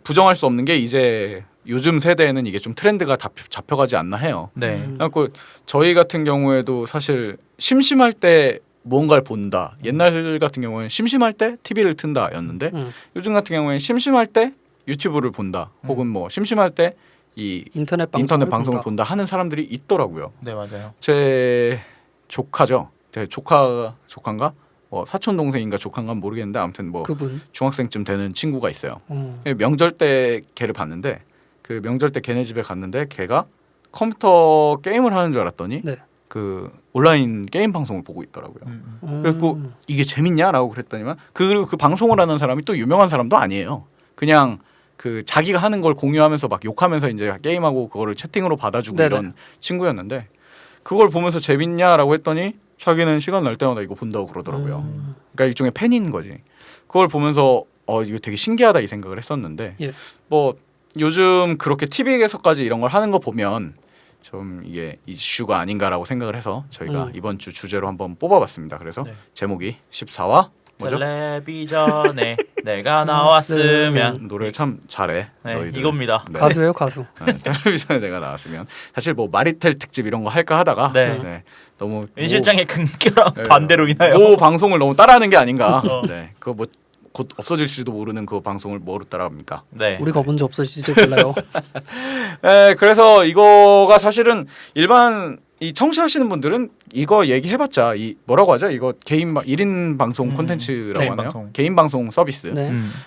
부정할 수 없는 게 이제 요즘 세대에는 이게 좀 트렌드가 잡혀가지 않나 해요. 네. 그래갖고 저희 같은 경우에도 사실 심심할 때 뭔가를 본다. 옛날 같은 경우에는 심심할 때 TV를 튼다였는데 요즘 같은 경우에는 심심할 때 유튜브를 본다. 혹은 뭐 심심할 때 이 인터넷 방송을 본다 하는 사람들이 있더라고요. 네, 맞아요. 제 조카죠. 제 조카인가? 사촌 동생인가 조카인가 모르겠는데 아무튼 뭐 그분. 중학생쯤 되는 친구가 있어요. 명절 때 걔를 봤는데 그 명절 때 걔네 집에 갔는데 걔가 컴퓨터 게임을 하는 줄 알았더니 네. 그 온라인 게임 방송을 보고 있더라고요. 그래서 이게 재밌냐라고 그랬더니만 그리고 그 방송을 하는 사람이 또 유명한 사람도 아니에요. 그냥 그 자기가 하는 걸 공유하면서 막 욕하면서 이제 게임하고 그거를 채팅으로 받아주고 네네. 이런 친구였는데 그걸 보면서 재밌냐라고 했더니 자기는 시간 날 때마다 이거 본다고 그러더라고요. 그러니까 일종의 팬인 거지. 그걸 보면서 이거 되게 신기하다 이 생각을 했었는데 예. 뭐 요즘 그렇게 TV에서까지 이런 걸 하는 거 보면 좀 이게 이슈가 아닌가라고 생각을 해서 저희가 이번 주 주제로 한번 뽑아봤습니다. 그래서 네. 제목이 14화 뭐죠? 텔레비전에 내가 나왔으면 노래를 참 잘해. 네, 너희들. 이겁니다. 네. 가수예요, 가수. 텔레비전에 내가 나왔으면 사실 뭐 마리텔 특집 이런 거 할까 하다가 네. 너무 윤 실장의 근결한 네. 반대로 인하여 그 방송을 너무 따라하는 게 아닌가. 어. 네, 그거 뭐 곧 없어질지도 모르는 그 방송을 뭐로 따라합니까? 네. 우리가 먼저 없어질지 몰라요. 그래서 이거가 사실은 일반 이 청취하시는 분들은 이거 얘기해봤자 이 뭐라고 하죠? 이거 개인 1인 방송 콘텐츠라고 네, 하나요? 방송. 개인 방송 서비스를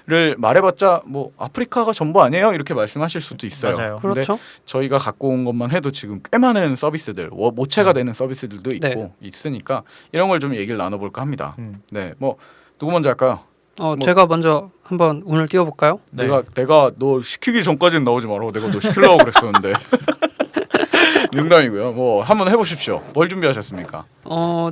네. 말해봤자 뭐 아프리카가 전부 아니에요? 이렇게 말씀하실 수도 있어요. 맞아요. 근데 그렇죠. 저희가 갖고 온 것만 해도 지금 꽤 많은 서비스들 모체가 되는 서비스들도 있고 네. 있으니까 이런 걸 좀 얘기를 나눠볼까 합니다. 음. 네, 뭐 누구 먼저 할까요? 제가 먼저 한번 운을 띄워볼까요? 네. 내가 너 시키기 전까지는 나오지 마라. 내가 너 시키려고 그랬었는데. 농담이고요. 뭐 한번 해보십시오. 뭘 준비하셨습니까?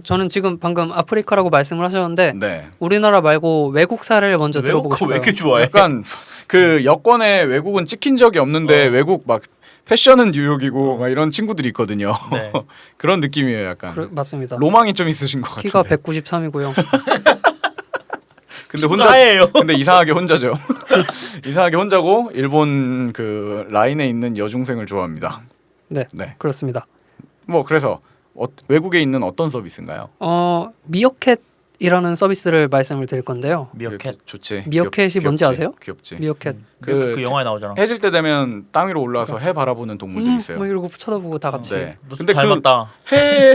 저는 지금 방금 아프리카라고 말씀을 하셨는데 네. 우리나라 말고 외국사를 먼저 들어보고 외국어 왜 싶어요. 이렇게 좋아해? 약간 그 여권에 외국은 찍힌 적이 없는데 외국 막 패션은 뉴욕이고 막 이런 친구들이 있거든요. 네. 그런 느낌이에요. 약간 맞습니다. 로망이 좀 있으신 것 키가 같은데. 193이고요. 근데 나예요. 근데 이상하게 혼자죠. 이상하게 혼자고 일본 그 라인에 있는 여중생을 좋아합니다. 네, 네. 그렇습니다. 뭐 그래서 외국에 있는 어떤 서비스인가요? 미어캣 미어캣이라는 서비스를 말씀을 드릴 건데요. 미어캣. 좋지. 미어캣이 뭔지 아세요? 귀엽지. 미어캣. 그 영화에 나오잖아. 해질 때 되면 땅 위로 올라와서 해 바라보는 동물들이 있어요. 뭐 이러고 쳐다보고 다 같이. 네. 너 근데 닮았다. 해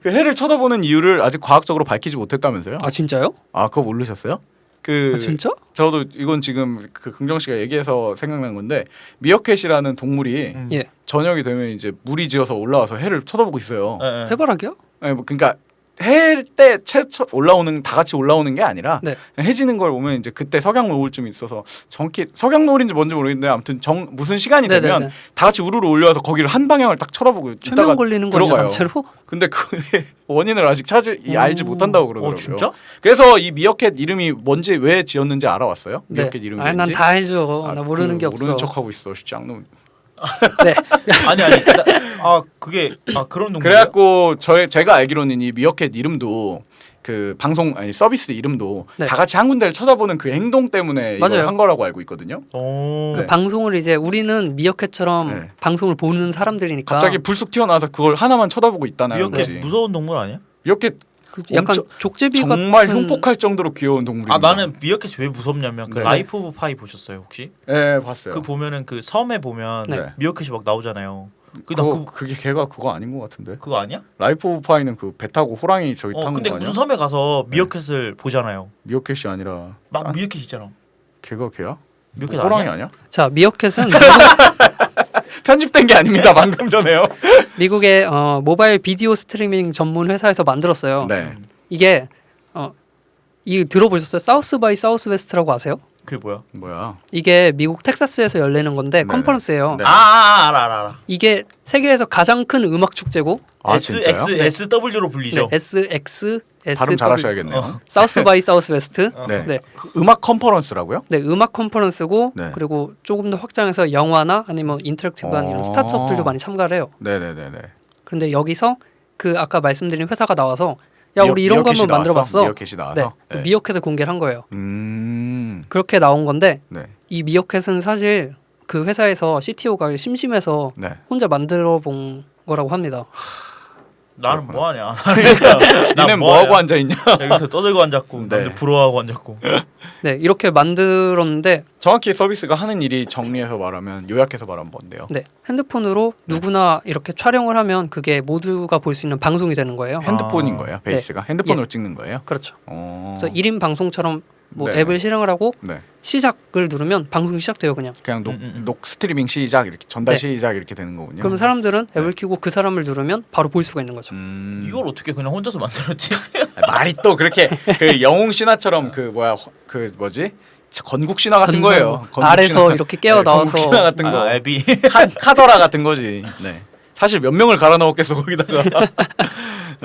그 해를 쳐다보는 이유를 아직 과학적으로 밝히지 못했다면서요? 아 진짜요? 아 그거 모르셨어요? 그 아, 진짜? 저도 이건 지금 그 긍정 씨가 얘기해서 생각난 건데 미어캣이라는 동물이 예. 저녁이 되면 이제 물이 지어서 올라와서 해를 쳐다보고 있어요. 예, 예. 해바라기요? 네, 뭐 그러니까 해때 올라오는 다 같이 올라오는 게 아니라 네. 해지는 걸 보면 이제 그때 석양로 우울증이 있어서 정확히 석양노을인지 뭔지 모르겠는데 아무튼 무슨 시간이 되면 네네네. 다 같이 우르르 올려와서 거기를 한 방향을 딱 쳐다보고 최면 있다가 걸리는 거냐 들어가요. 단체로? 근데 그 원인을 아직 알지 못한다고 그러더라고요. 진짜? 그래서 이 미어캣 이름이 뭔지 왜 지었는지 알아왔어요? 미어캣 이름이 아니 뭔지? 난다 알죠. 나 모르는 게 없어. 모르는 척하고 있어. 짱놈. 네. 아니 그게 그런 동물이야? 그래갖고 제가 알기로는 이 미어캣 이름도 그 방송 아니 서비스 이름도 네. 다 같이 한 군데를 쳐다보는 그 행동 때문에 이걸 맞아요. 한 거라고 알고 있거든요. 오. 네. 방송을 이제 우리는 미어캣처럼 네. 방송을 보는 사람들이니까 갑자기 불쑥 튀어나와서 그걸 하나만 쳐다보고 있다는 미어캣 거지. 무서운 동물 아니야? 미어캣 그 약간 엄청- 족제비 정말 같은 흉폭할 정도로 귀여운 동물입니다. 아 나는 미어캣이 왜 무섭냐면 그 네. 라이프 오브 파이 보셨어요 혹시? 네 봤어요. 그 보면은 그 섬에 보면 네. 미어캣이 막 나오잖아요. 그게 걔가 그거 아닌 것 같은데. 그거 아니야? 라이프 오브 파이는 그 배 타고 호랑이 저기 탄 근데 거 아니야? 무슨 섬에 가서 미어캣을 보잖아요. 미어캣이 아니라 막 미어캣 있잖아. 걔가 걔야? 미어캣 호랑이 아니야? 아니야? 자 미어캣은 편집된 게 아닙니다. 방금 전에요. 미국의 모바일 비디오 스트리밍 전문 회사에서 만들었어요. 네. 이게 이 들어보셨어요? 사우스 바이 사우스 웨스트라고 아세요? 그게 뭐야? 뭐야? 이게 미국 텍사스에서 열리는 건데 네네. 컨퍼런스예요. 네. 알아. 이게 세계에서 가장 큰 음악 축제고 아 진짜요? SXSW로 불리죠. SX 발음 잘하셔야겠네요. 사우스 바이 사우스 웨스트. 네. 네. 그 음악 컨퍼런스라고요? 네, 음악 컨퍼런스고 네. 그리고 조금 더 확장해서 영화나 아니면 인터랙티브한 이런 스타트업들도 많이 참가를 해요. 네네네네. 그런데 여기서 그 아까 말씀드린 회사가 나와서 야 우리 이런 거 한번 만들어봤어. 미어캣이 나와서. 네, 미어캣을 공개를 한 거예요. 음. 그렇게 나온 건데 네. 이 미어캣은 사실 그 회사에서 CTO가 심심해서 네. 혼자 만들어 본 거라고 합니다. 나는 뭐 하냐? 니네 뭐 하고 앉아 있냐? 여기서 떠들고 앉았고 네. 남들 부러워하고 앉았고. 네, 이렇게 만들었는데 정확히 서비스가 하는 일이 정리해서 말하면 요약해서 말하면 뭔데요? 네, 핸드폰으로 누구나 이렇게 촬영을 하면 그게 모두가 볼 수 있는 방송이 되는 거예요. 핸드폰인 아. 거예요. 베이스가 핸드폰으로 찍는 거예요. 그렇죠. 그래서 그래서 1인 방송처럼 뭐 네. 앱을 실행을 하고 네. 시작을 누르면 방송이 시작돼요 그냥. 그냥 음. 녹 스트리밍 시작 이렇게 전달 네. 시작 이렇게 되는 거군요. 그럼 사람들은 앱을 네. 켜고 그 사람을 누르면 바로 볼 수가 있는 거죠. 이걸 어떻게 그냥 혼자서 만들었지? 말이 또 그렇게 그 영웅 신화처럼 그 뭐지? 건국 신화 같은 거예요. 건국 아래서 신화. 이렇게 깨어 네, 나와서 건국 신화 같은 거. 앱이. 카더라 같은 거지. 네. 사실 몇 명을 갈아 넣었겠어 거기다가.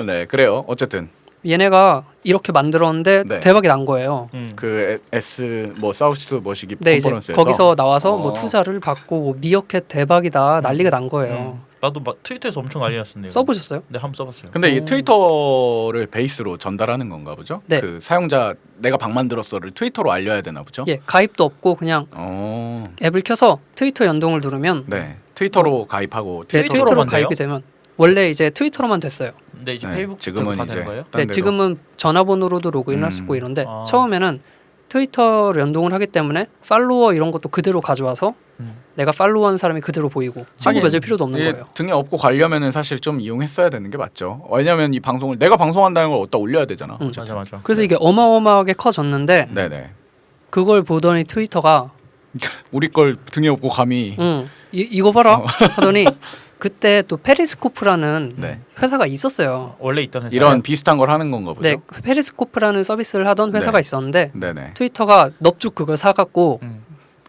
네, 그래요. 어쨌든 얘네가 이렇게 만들었는데 네. 대박이 난 거예요. 그 S 뭐 사우스 머시기 네, 이제 컨퍼런스에서 거기서 나와서 어. 뭐 투자를 받고 뭐 미어캣 대박이다 난리가 난 거예요. 나도 막 트위터에서 엄청 난리 났었네요. 써보셨어요? 네, 한번 써봤어요. 근데 이 트위터를 베이스로 전달하는 건가 보죠? 네. 그 사용자 내가 방 만들었어를 트위터로 알려야 되나 보죠? 예, 가입도 없고 그냥 어. 앱을 켜서 트위터 연동을 누르면 네. 트위터로 가입하고 네, 트위터로만 트위터로 돼요? 가입이 되면 원래 이제 트위터로만 됐어요. 근데 이제 네, 페이북 지금은 다 이제 되는 거예요? 딴 네, 데로. 지금은 전화번호로도 로그인할 수 있고 이런데 아. 처음에는 트위터를 연동을 하기 때문에 팔로워 이런 것도 그대로 가져와서 내가 팔로우한 사람이 그대로 보이고 친구 아니, 맺을 필요도 없는 이게 거예요. 등에 업고 가려면은 사실 좀 이용했어야 되는 게 맞죠. 왜냐면 이 방송을 내가 방송한다는 걸 어디다 올려야 되잖아. 맞아. 그래서 이게 어마어마하게 커졌는데 네네. 그걸 보더니 트위터가 우리 걸 등에 업고 감히. 이거 봐라 하더니 그때 또 페리스코프라는 네. 회사가 있었어요. 원래 있던 회사. 이런 비슷한 걸 하는 건가 보죠. 네, 페리스코프라는 서비스를 하던 회사가 네. 있었는데 네네. 트위터가 넙죽 그걸 사갖고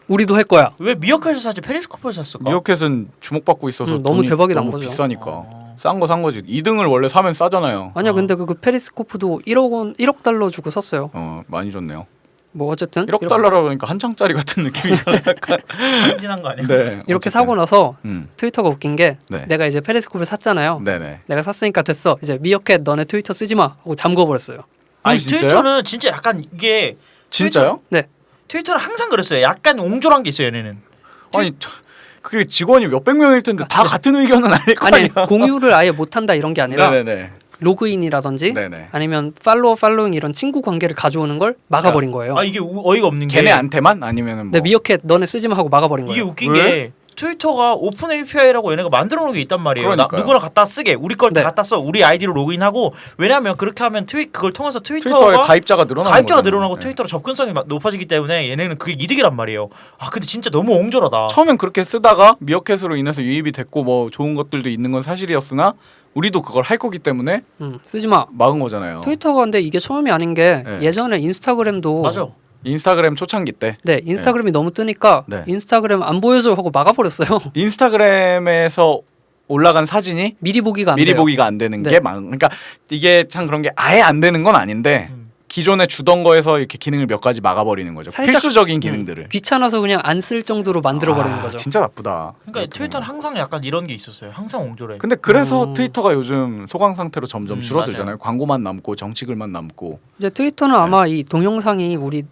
우리도 할 거야. 왜 미어캣을 사지 페리스코프를 샀을까? 미어캣은 주목받고 있어서 너무 돈이 대박이 난 너무 거죠. 비싸니까 싼 거 산 거지. 2등을 원래 사면 싸잖아요. 아니야, 근데 그 페리스코프도 1억 달러 주고 샀어요. 많이 줬네요. 뭐 어쨌든 1억 달러라 그러니까 한 장짜리 같은 느낌이잖아. 약간. 한진한 거 아니야? 네. 이렇게 어쨌든. 사고 나서 음. 트위터가 웃긴 게 네. 내가 이제 페리스코프를 샀잖아요. 네네. 내가 샀으니까 됐어. 이제 미어캣 너네 트위터 쓰지 마 하고 잠궈버렸어요. 아니 진짜요? 트위터는 진짜 약간 이게 진짜요? 네. 트위터는 항상 그랬어요. 약간 옹졸한 게 있어요, 얘네는. 아니 그게 직원이 몇백 명일 텐데 다 같은 의견은 아닐 거 아니 아니야. 공유를 아예 못한다 이런 게 아니라 네네네. 로그인이라든지 네네. 아니면 팔로잉 이런 친구 관계를 가져오는 걸 막아버린 거예요. 아 이게 어이가 없는 게 걔네한테만 아니면은 뭐. 네, 미어캣 너네 쓰지 마 하고 막아버린 이게 거예요. 웃긴 왜? 게 트위터가 오픈 API라고 얘네가 만들어 놓은 게 있단 말이에요. 그러니까요. 누구나 갖다 쓰게 우리 걸 다 네. 갖다 써. 우리 아이디로 로그인하고 왜냐하면 그렇게 하면 그걸 통해서 트위터에 트위터가 가입자가 늘어나는 가입자가 거잖아요. 늘어나고 네. 트위터로 접근성이 높아지기 때문에 얘네는 그게 이득이란 말이에요. 아 근데 진짜 너무 옹졸하다. 처음엔 그렇게 쓰다가 미어캣으로 인해서 유입이 됐고 뭐 좋은 것들도 있는 건 사실이었으나 우리도 그걸 할 거기 때문에 쓰지 마. 막은 거잖아요. 트위터가 근데 이게 처음이 아닌 게 네. 예전에 인스타그램도 맞아. 인스타그램 초창기 때 네, 인스타그램이 너무 뜨니까 네. 인스타그램 안 보여줘 하고 막아버렸어요. 인스타그램에서 올라간 사진이 미리 보기가 안 미리 돼요. 보기가 안 되는 네. 게 그러니까 이게 참 그런 게 아예 안 되는 건 아닌데 기존에 주던 거에서 이렇게 기능을 몇 가지 막아버리는 거죠. 살짝- 필수적인 기능들을. 귀찮아서 그냥 안 쓸 정도로 만들어버리는 아, 거죠. 진짜 나쁘다. 그러니까 이렇게 트위터는 보면. 항상 약간 이런 게 있었어요. 항상 옹졸해. 근데 그래서 트위터가 요즘 소강 상태로 점점 줄어들잖아요. 맞아요. 광고만 남고 정치글만 남고. 이제 트위터는 아마 이 동영상이 우리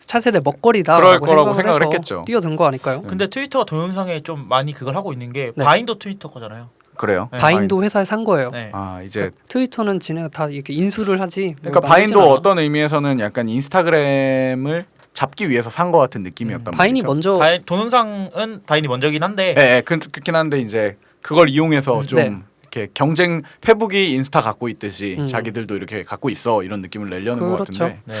차세대 먹거리다 그럴 거라고 생각을 했겠죠. 뛰어든 거 아닐까요? 근데 트위터가 동영상에 좀 많이 그걸 하고 있는 게 네. 바인더 트위터 거잖아요. 그래요. 네. 바인도 회사에 산 거예요. 네. 아 이제 트위터는 지네가 다 이렇게 인수를 하지. 뭐 그러니까 만들진 바인도 않아. 어떤 의미에서는 약간 인스타그램을 잡기 위해서 산 것 같은 느낌이었단 바인이 말이죠. 먼저 동영상은 바인이 먼저긴 한데 예, 예, 그렇긴 한데 이제 그걸 이용해서 좀 네. 이렇게 경쟁 페북이 인스타 갖고 있듯이 음. 자기들도 이렇게 갖고 있어 이런 느낌을 내려는 것 그렇죠. 같은데 네.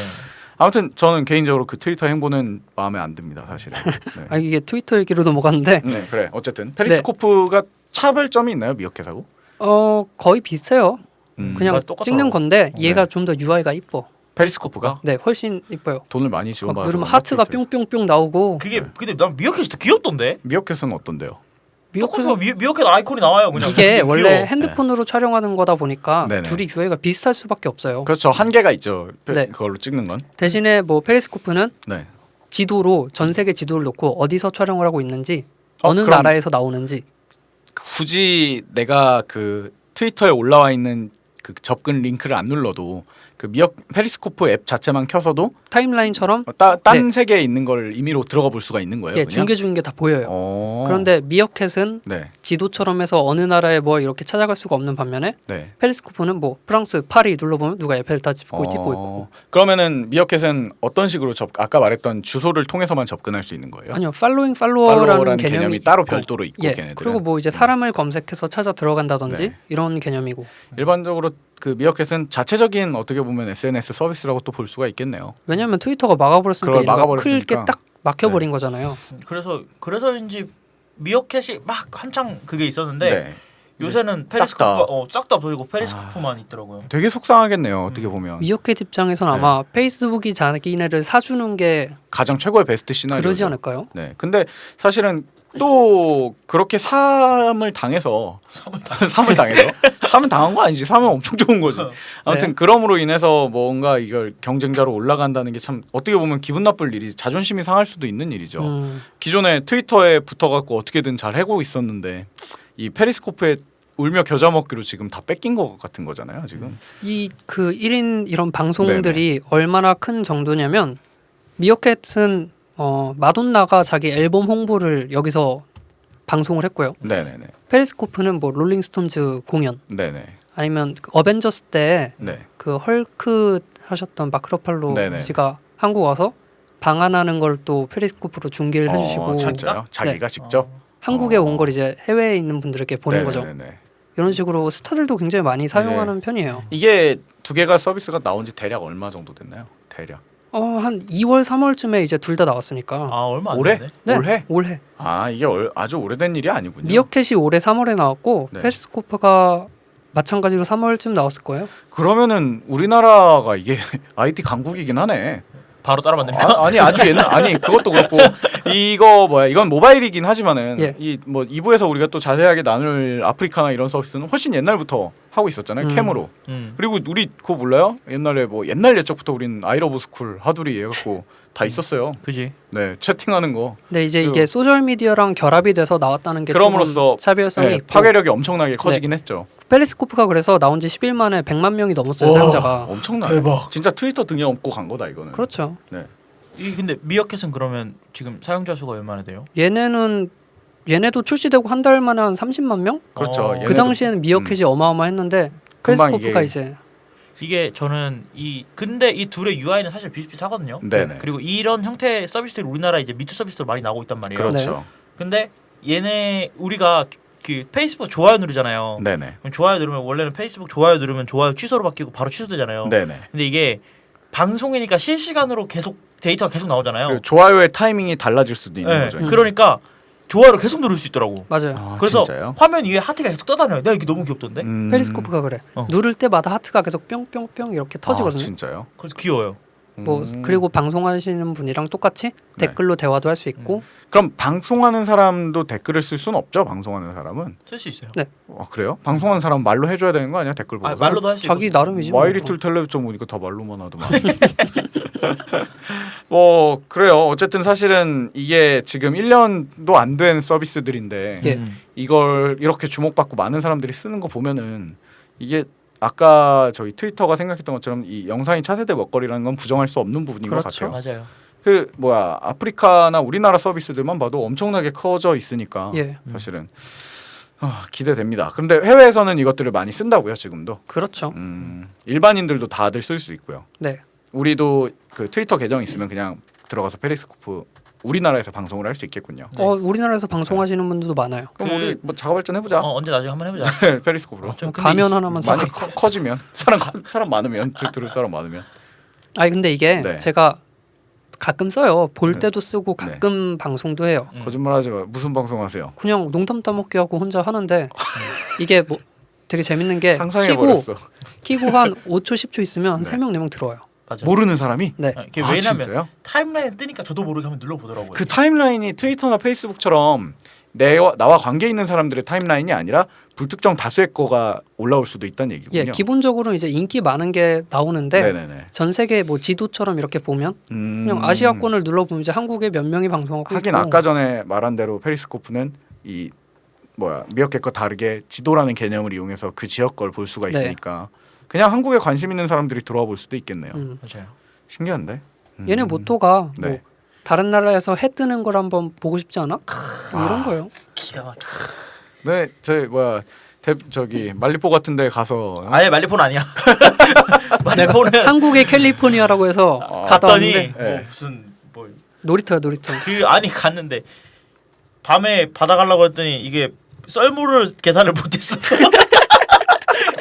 아무튼 저는 개인적으로 그 트위터 행보는 마음에 안 듭니다 사실은. 네. 아 이게 트위터 얘기로 넘어갔는데 네, 그래 어쨌든 페리스코프가 차별점이 있나요 미어캣하고? 거의 비슷해요. 그냥 똑같아. 찍는 건데 얘가 네. 좀 더 UI가 이뻐. 페리스코프가 네, 훨씬 이뻐요. 돈을 많이 막 지원받아서 누르면 그런가, 하트가 트위터에서? 뿅뿅뿅 나오고. 그게 근데 난 미어캣이 더 귀엽던데. 미어캣은 어떤데요? 똑같아서 미어캣 아이콘이 나와요. 그냥. 이게 원래 귀여워. 핸드폰으로 촬영하는 거다 보니까 네네. 둘이 UI가 비슷할 수밖에 없어요. 그렇죠 한계가 있죠 네. 그걸로 찍는 건. 대신에 뭐 페리스코프는 네. 지도로 전 세계 지도를 놓고 어디서 촬영을 하고 있는지 어느 그럼 나라에서 나오는지 굳이 내가 그 트위터에 올라와 있는 그 접근 링크를 안 눌러도 그 페리스코프 앱 자체만 켜서도 타임라인처럼 딴 세계에 있는 걸 임의로 들어가 볼 수가 있는 거예요. 예, 그냥? 중계 중인 게 다 보여요. 어. 그런데 미어캣은 네, 지도처럼 해서 어느 나라에 뭐 이렇게 찾아갈 수가 없는 반면에 네. 페리스코프는 뭐 프랑스 파리 눌러보면 누가 에펠 다 짚고 뛰고 있고. 그러면은 미어캣은 어떤 식으로 아까 말했던 주소를 통해서만 접근할 수 있는 거예요? 아니요, 팔로워라는 팔로워라는 개념이 따로 있고. 별도로 있고 예, 걔네들은. 그리고 뭐 이제 사람을 검색해서 찾아 들어간다든지 네. 이런 개념이고. 일반적으로 그 미어캣은 자체적인 어떻게 보면 SNS 서비스라고 또 볼 수가 있겠네요. 왜냐하면 트위터가 막아버렸으니까 그걸 얘네가 막아버렸으니까. 크게 딱 막혀버린 거잖아요. 그래서인지 미어캣이 막 한창 그게 있었는데 네. 요새는 싹 페리스코프가 다. 싹 다 없어지고 페리스코프만 있더라고요. 되게 속상하겠네요. 어떻게 보면 미어캣 입장에선 네. 아마 페이스북이 자기네를 사주는 게 가장 최고의 베스트 시나리오. 그러지 않을까요? 네. 근데 사실은 또 그렇게 삼을 당해서 삼을 당한 거 아니지. 삼은 엄청 좋은 거지. 아무튼 네. 그럼으로 인해서 뭔가 이걸 경쟁자로 올라간다는 게 참 어떻게 보면 기분 나쁠 일이 자존심이 상할 수도 있는 일이죠. 기존에 트위터에 붙어갖고 어떻게든 잘 해고 있었는데 이 페리스코프에 울며 겨자 먹기로 지금 다 뺏긴 것 같은 거잖아요. 지금. 이 그 1인 이런 방송들이 얼마나 큰 정도냐면 미어캣은 마돈나가 자기 앨범 홍보를 여기서 방송을 했고요. 네네네. 페리스코프는 뭐 롤링스톤즈 공연 네네. 아니면 그 어벤져스 때 네. 그 헐크 하셨던 마크 러팔로 네네. 씨가 한국 와서 방한하는 걸 또 페리스코프로 중계를 해주시고 진짜요? 자기가 직접 한국에 온 걸 이제 해외에 있는 분들에게 보낸 거죠. 네네네. 이런 식으로 스타들도 굉장히 많이 사용하는 편이에요. 이게 두 개가 서비스가 나온 지 대략 얼마 정도 됐나요? 대략. 한 2월, 3월쯤에 이제 둘 다 나왔으니까. 아 얼마 안 올해? 됐네. 네, 올해? 올해. 아 이게 아주 오래된 일이 아니군요. 미어캣이 올해 3월에 나왔고 네. 페리스코프가 마찬가지로 3월쯤 나왔을 거예요. 그러면은 우리나라가 이게 IT 강국이긴 하네. 바로 따라 만듭니까? 아니 아주 옛날 아니 그것도 그렇고 이거 뭐야 이건 모바일이긴 하지만은 예. 이 뭐 2부에서 우리가 또 자세하게 나눌 아프리카나 이런 서비스는 훨씬 옛날부터 하고 있었잖아요. 캠으로. 그리고 우리 그거 몰라요? 옛날에 뭐 옛날 옛적부터 우린 아이러브 스쿨 하두리 해갖고 다 있었어요. 그지. 네 채팅하는 거. 근데 이제 이게 소셜 미디어랑 결합이 돼서 나왔다는 게 그럼으로써 조금 차별성이 네, 있고 파괴력이 엄청나게 커지긴 했죠. 페리스코프가 그래서 나온 지 10일 만에 100만 명이 넘었어요, 와. 사용자가. 엄청나. 대박. 진짜 트위터 등에 업고 간 거다 이거는. 그렇죠. 네. 이 근데 미어캣은 그러면 지금 사용자 수가 얼마나 돼요? 얘네도 출시되고 한 달 만에 한 30만 명? 그렇죠. 어. 그 얘네도- 당시에는 미어캣이 어마어마했는데 금방 페리스코프가 이게 이제 이게 저는 근데 이 둘의 UI는 사실 비슷비슷하거든요. 네네. 그리고 이런 형태의 서비스들이 우리나라에 이제 미투 서비스로 많이 나오고 있단 말이에요. 그렇죠. 근데 얘네 우리가 그 페이스북 좋아요 누르잖아요. 네네. 그럼 좋아요 누르면 원래는 페이스북 좋아요 누르면 좋아요 취소로 바뀌고 바로 취소되잖아요. 네네. 근데 이게 방송이니까 실시간으로 계속 데이터가 계속 나오잖아요. 그리고 좋아요의 타이밍이 달라질 수도 있는 네. 거죠. 그러니까 좋아요를 계속 누를 수 있더라고. 맞아요. 아, 그래서 진짜요? 화면 위에 하트가 계속 떠다녀요. 내가 이게 너무 귀엽던데. 페리스코프가 그래. 어. 누를 때마다 하트가 계속 뿅뿅뿅 이렇게 터지거든요. 아, 진짜요? 그래서 귀여워요. 뭐 그리고 방송하시는 분이랑 똑같이 댓글로 대화도 할 수 있고. 그럼 방송하는 사람도 댓글을 쓸 수는 없죠? 방송하는 사람은? 쓸 수 있어요. 네. 그래요? 방송하는 사람 말로 해줘야 되는 거 아니야? 댓글 보고. 말로도 할 수 있고. 자기 나름이지. 뭐. 마이리틀 텔레비전 보니까 다 말로만 하더만. 뭐 그래요. 어쨌든 사실은 이게 지금 1년도 안 된 서비스들인데 예. 이걸 이렇게 주목받고 많은 사람들이 쓰는 거 보면은 이게 아까 저희 트위터가 생각했던 것처럼 이 영상이 차세대 먹거리라는 건 부정할 수 없는 부분인 것 그렇죠. 같아요. 맞아요. 그 뭐야 아프리카나 우리나라 서비스들만 봐도 엄청나게 커져 있으니까 예. 사실은 기대됩니다. 그런데 해외에서는 이것들을 많이 쓴다고요 지금도. 그렇죠. 일반인들도 다들 쓸 수 있고요. 네. 우리도 그 트위터 계정 있으면 그냥 들어가서 페리스코프 우리나라에서 방송을 할 수 있겠군요. 우리나라에서 방송하시는 분들도 많아요. 그럼 우리 뭐 작업 발전 해보자. 언제 나중에 한번 해보자. 페리스코프로. 좀 근데 가면 하나만 사. 많이 커지면 사람 많으면 들을 사람 많으면. 아니 근데 이게 네. 제가 가끔 써요. 볼 때도 쓰고 네. 가끔 방송도 해요. 거짓말하지 마. 무슨 방송하세요? 그냥 농담 따먹기 하고 혼자 하는데 이게 뭐 되게 재밌는 게 상상해 버렸어. 키고 한 5초 10초 있으면 네. 3명 4명 들어와요. 맞아. 모르는 사람이? 네. 이게 아, 왜냐면 진짜요? 타임라인 뜨니까 저도 모르게 한번 눌러보더라고요. 그 타임라인이 트위터나 페이스북처럼 나와 관계 있는 사람들의 타임라인이 아니라 불특정 다수의 거가 올라올 수도 있다는 얘기군요. 예, 기본적으로 이제 인기 많은 게 나오는데 네네네. 전 세계 뭐 지도처럼 이렇게 보면 그냥 아시아권을 눌러보면 이제 한국에 몇 명이 방송하고 하긴 있고. 아까 전에 말한 대로 페리스코프는 이 미어캣과 다르게 지도라는 개념을 이용해서 그 지역 걸 볼 수가 네. 있으니까 그냥 한국에 관심 있는 사람들이 들어와 볼 수도 있겠네요. 맞아요. 신기한데? 얘네 모토가 네. 뭐 다른 나라에서 해 뜨는 걸 한번 보고 싶지 않아? 뭐 이런 거예요. 기가 막혀. 네, 저기 말리포 같은데 가서 아예 말리포는 아니야. 말리포는 한국의 캘리포니아라고 해서 갔다 갔더니 왔는데 네. 뭐 무슨 뭐 놀이터야 놀이터. 아니 갔는데 밤에 바다 가려고 했더니 이게 썰물을 계산을 못했어.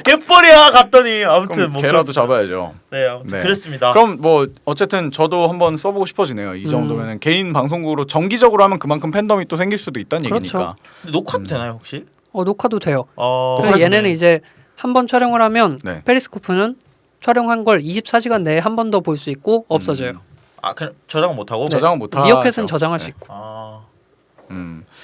개뻘이야 갔더니 아무튼 그럼 뭐 개라도 그렇습니다. 잡아야죠. 네, 아무튼 네. 그랬습니다. 그럼 뭐 어쨌든 저도 한번 써보고 싶어지네요. 이 정도면은 개인 방송국으로 정기적으로 하면 그만큼 팬덤이 또 생길 수도 있다는 그렇죠. 얘기니까. 근데 녹화도 되나요 혹시? 녹화도 돼요. 그래서 그래서 얘네는 이제 한 번 촬영을 하면 네. 페리스코프는 촬영한 걸 24시간 내에 한 번 더 볼 수 있고 없어져요. 그냥 저장은 못 하고. 네. 저장은 못 하죠. 미어캣은 저장할 수 있고.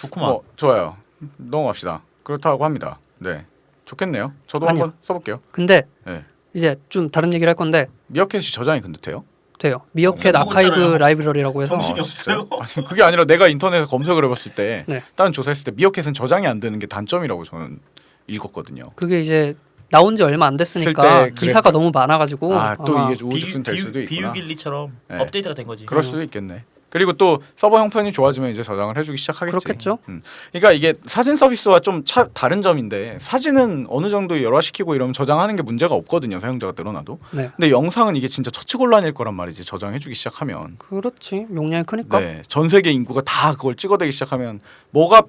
좋구만. 뭐 좋아요. 넘어갑시다. 그렇다고 합니다. 네, 좋겠네요. 저도 아니요. 한번 써볼게요. 근데 네. 이제 좀 다른 얘기를 할 건데 미어캣이 저장이 근데 돼요? 돼요. 미어캣 어, 아카이브 먹었잖아요. 라이브러리라고 해서 정신이 없어요. 아니, 그게 아니라 내가 인터넷에 검색을 해봤을 때 네. 다른 조사했을 때 미어캣은 저장이 안 되는 게 단점이라고 저는 읽었거든요. 그게 이제 나온 지 얼마 안 됐으니까 쓸 때 기사가 너무 많아가지고 또 아마 이게 우후죽순 될 수도 있구나. 비유길리처럼 네. 업데이트가 된 거지. 그럴 수도 있겠네. 그리고 또 서버 형편이 좋아지면 이제 저장을 해주기 시작하겠지. 그렇겠죠. 그러니까 이게 사진 서비스와 좀 다른 점인데 사진은 어느 정도 열화시키고 이러면 저장하는 게 문제가 없거든요. 사용자가 늘어나도. 네. 근데 영상은 이게 진짜 처치곤란일 거란 말이지. 저장해주기 시작하면. 그렇지. 용량이 크니까. 네. 전 세계 인구가 다 그걸 찍어대기 시작하면 뭐가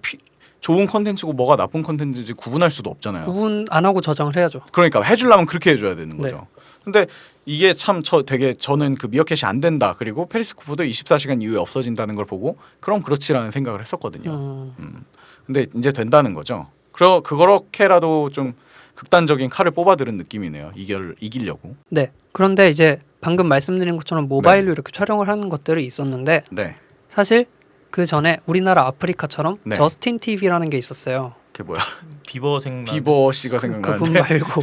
좋은 컨텐츠고 뭐가 나쁜 컨텐츠인지 구분할 수도 없잖아요. 구분 안 하고 저장을 해야죠. 그러니까 해주려면 그렇게 해줘야 되는 거죠. 네. 근데 이게 참 저는 그 미어캣이 안 된다. 그리고 페리스코프도 24시간 이후에 없어진다는 걸 보고 그럼 그렇지라는 생각을 했었거든요. 근데 이제 된다는 거죠. 그렇게라도 좀 극단적인 칼을 뽑아들은 느낌이네요. 이기려고. 네. 그런데 이제 방금 말씀드린 것처럼 모바일로 이렇게 촬영을 하는 것들이 있었는데 네. 사실 그 전에 우리나라 아프리카처럼 네. 저스틴 TV라는 게 있었어요. 그게 뭐야? 비버 생각. 비버 씨가 그분 생각나는데. 말고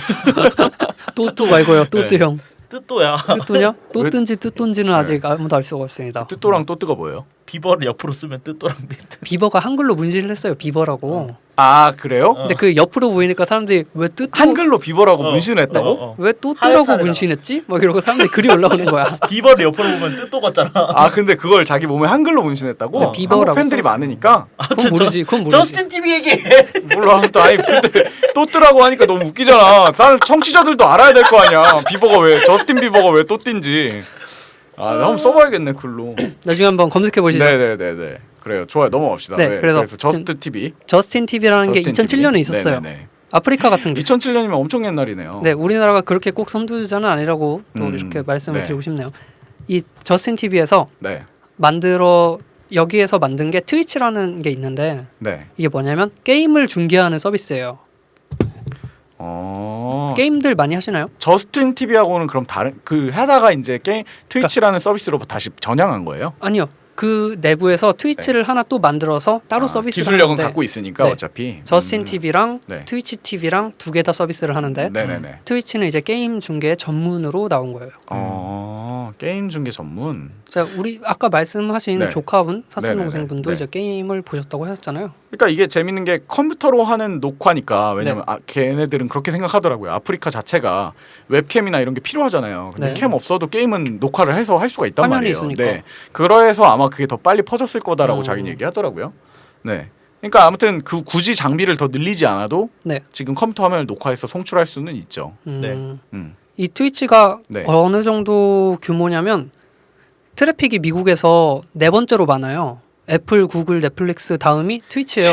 또또 말고요. 또또 네. 형. 뜻도야. 또또냐? 또뜬지 뜻돈지는 아직 아무도 알 수가 없습니다. 뜻도랑 또뜨가 뭐예요? 비버를 옆으로 쓰면 뜻도랑 비트. 비버가 한글로 문신을 했어요. 비버라고. 아 그래요? 근데 그 옆으로 보이니까 사람들이 왜 뜻도 한글로 비버라고 문신을 했다고? 왜 또뜨라고 하얗다네요. 문신했지? 막 이러고 사람들이 글이 올라오는 거야. 비버를 옆으로 보면 뜻도 같잖아. 아 근데 그걸 자기 몸에 한글로 문신했다고? 네, 비버라고 한국 팬들이 써있어요. 많으니까 그건 모르지. 그건 모르지. 저스틴 TV 얘기해. 몰라. 또 아니 근데 또뜨라고 하니까 너무 웃기잖아. 다른 청취자들도 알아야 될 거 아니야. 비버가 왜 저스틴 비버가 왜 또띠인지. 아 한번 써봐야겠네 글로. 나중에 한번 검색해 보시죠. 네네네네. 그래요. 좋아요. 넘어갑시다. 네, 그래서 저스트 TV. 저스틴 TV라는 게 2007년에 있었어요. 네네네. 아프리카 같은 게. 2007년이면 엄청 옛날이네요. 네, 우리나라가 그렇게 꼭 선두주자는 아니라고 또 이렇게 말씀을 네. 드리고 싶네요. 이 저스틴 TV에서 네. 여기에서 만든 게 트위치라는 게 있는데 네. 이게 뭐냐면 게임을 중계하는 서비스예요. 게임들 많이 하시나요? 저스틴 TV하고는 그럼 다른 그 하다가 이제 게임 트위치라는 서비스로 다시 전향한 거예요? 아니요. 그 내부에서 트위치를 하나 또 만들어서 따로 서비스를 기술력은 하는데 갖고 있으니까 네. 어차피 저스틴 TV랑 네. 트위치 TV랑 두 개 다 서비스를 하는데 네네네. 트위치는 이제 게임 중계 전문으로 나온 거예요. 게임 중계 전문. 자, 우리 아까 말씀하신 네. 조카분, 사촌 네네네. 동생분도 네. 이제 게임을 보셨다고 하셨잖아요. 그러니까 이게 재밌는 게 컴퓨터로 하는 녹화니까 왜냐면 네. 걔네들은 그렇게 생각하더라고요. 아프리카 자체가 웹캠이나 이런 게 필요하잖아요. 근데 네. 캠 없어도 게임은 녹화를 해서 할 수가 있단 화면이 말이에요. 있으니까. 네. 그래서 아마 그게 더 빨리 퍼졌을 거다라고 자기는 얘기하더라고요. 네. 그러니까 아무튼 그 굳이 장비를 더 늘리지 않아도 네. 지금 컴퓨터 화면을 녹화해서 송출할 수는 있죠. 네. 이 트위치가 네. 어느 정도 규모냐면 트래픽이 미국에서 네 번째로 많아요. 애플, 구글, 넷플릭스 다음이 트위치예요.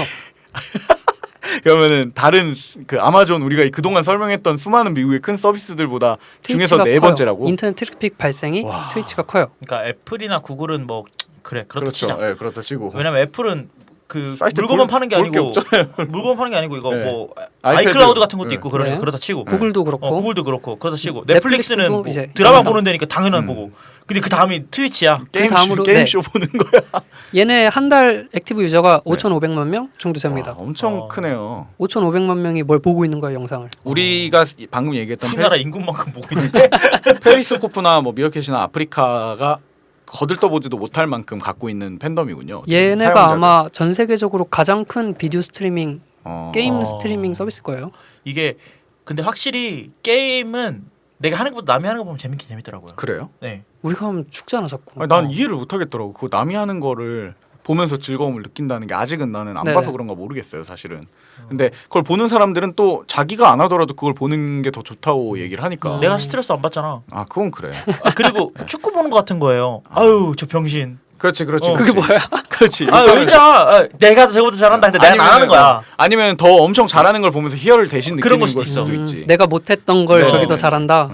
그러면은 다른 그 아마존 우리가 그동안 설명했던 수많은 미국의 큰 서비스들보다 중에서 트위치가 네 커요. 번째라고? 인터넷 트래픽 발생이 와. 트위치가 커요. 그러니까 애플이나 구글은 뭐 그래 그렇다 그렇죠. 치자. 네, 그렇다 치고. 왜냐면 애플은 그 사이트 물건만 볼- 파는 게 볼게 아니고 없잖아요. 물건 파는 게 아니고 이거 네. 뭐 아이패드. 아이클라우드 같은 것도 네. 있고 네. 그렇다 치고 구글도 그렇고. 구글도 그렇고 그렇다 치고 넷플릭스도 넷플릭스는 뭐 이제 드라마 영상. 보는 데니까 당연한 거고. 근데 그 다음이 트위치야. 게임 다음으로- 게임쇼 보는 거야. 얘네 한 달 액티브 유저가 5,500만 명 정도 됩니다. 와, 엄청 어. 크네요. 5,500만 명이 뭘 보고 있는 거예요, 영상을. 우리가 방금 얘기했던 우리나라 인구만큼 보고 있는데. 페리스코프나 뭐 미어캣이나 아프리카가 거들떠보지도 못할 만큼 갖고 있는 팬덤이군요. 얘네가 사용자들. 아마 전 세계적으로 가장 큰 비디오 스트리밍, 게임 어. 스트리밍 서비스일 거예요. 이게 근데 확실히 게임은 내가 하는 것보다 남이 하는 거 보면 재밌긴 재밌더라고요. 그래요? 네. 우리가 하면 죽잖아 자꾸. 아니, 난 이해를 못하겠더라고. 그거 남이 하는 거를 보면서 즐거움을 느낀다는 게 아직은 나는 안 네네. 봐서 그런가 모르겠어요, 사실은. 근데 그걸 보는 사람들은 또 자기가 안 하더라도 그걸 보는 게 더 좋다고 얘기를 하니까. 내가 스트레스 안 받잖아. 아, 그건 그래. 아, 그리고 축구 보는 거 같은 거예요. 아유 저 병신. 그렇지, 그렇지. 어, 그게 그렇지. 뭐야? 그렇지. 아 일단은- 진짜 아, 내가 저거보다 잘한다. 근데 내가 안 하는 거야. 아니면 더 엄청 잘하는 걸 보면서 희열을 대신 그런 느끼는 걸 수도 걸 있어. 수도 있지. 내가 못했던 걸 네. 저기서 잘한다.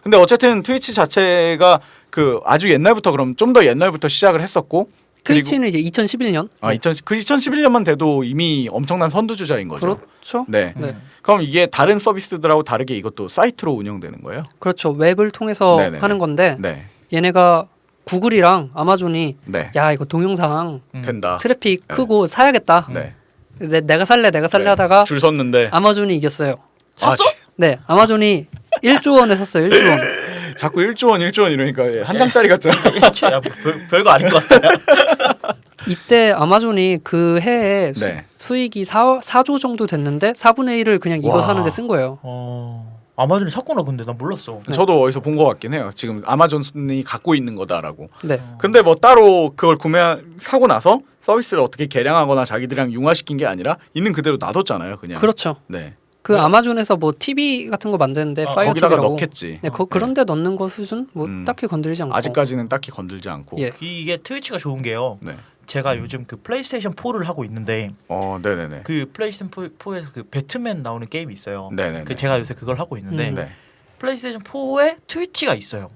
근데 어쨌든 트위치 자체가 그 아주 옛날부터 그럼 좀 더 옛날부터 시작을 했었고 트위치는 이제 2011년. 아, 2011년만 돼도 이미 엄청난 선두주자인 거죠. 그렇죠. 네. 네. 그럼 이게 다른 서비스들하고 다르게 이것도 사이트로 운영되는 거예요? 그렇죠. 웹을 통해서 네네네. 하는 건데 네. 얘네가 구글이랑 아마존이 네. 야 이거 동영상 된다. 트래픽 크고 사야겠다. 네. 내가 살래 네. 하다가 줄 섰는데 아마존이 이겼어요. 샀어? 네, 아마존이 1조 원에 샀어요. 1조 원. 자꾸 1조 원, 1조 원 이러니까 한 장짜리 같잖아. 야, 별거 아닌 것 같아. 이때 아마존이 그 해에 네. 수익이 4조 정도 됐는데 4분의 1을 그냥 이거 와. 사는데 쓴 거예요. 아마존이 샀구나. 근데 난 몰랐어. 저도 어디서 본 것 같긴 해요. 지금 아마존이 갖고 있는 거다라고. 네. 근데 뭐 따로 그걸 사고 나서 서비스를 어떻게 개량하거나 자기들이랑 융화시킨 게 아니라 있는 그대로 놔뒀잖아요, 그냥. 그렇죠. 네. 그 아마존에서 뭐 TV 같은 거 만드는데 거기다가 파이어TV라고. 넣겠지. 네, 그런데 넣는 거 수준 뭐 딱히 건드리지 않고. 아직까지는 딱히 건들지 않고. 예. 이게 트위치가 좋은 게요. 네. 제가 요즘 그 플레이스테이션 4를 하고 있는데 네네네. 그 플레이스테이션 4에서 그 배트맨 나오는 게임이 있어요. 네네네. 그 제가 요새 그걸 하고 있는데 음. 네. 플레이스테이션 4에 트위치가 있어요.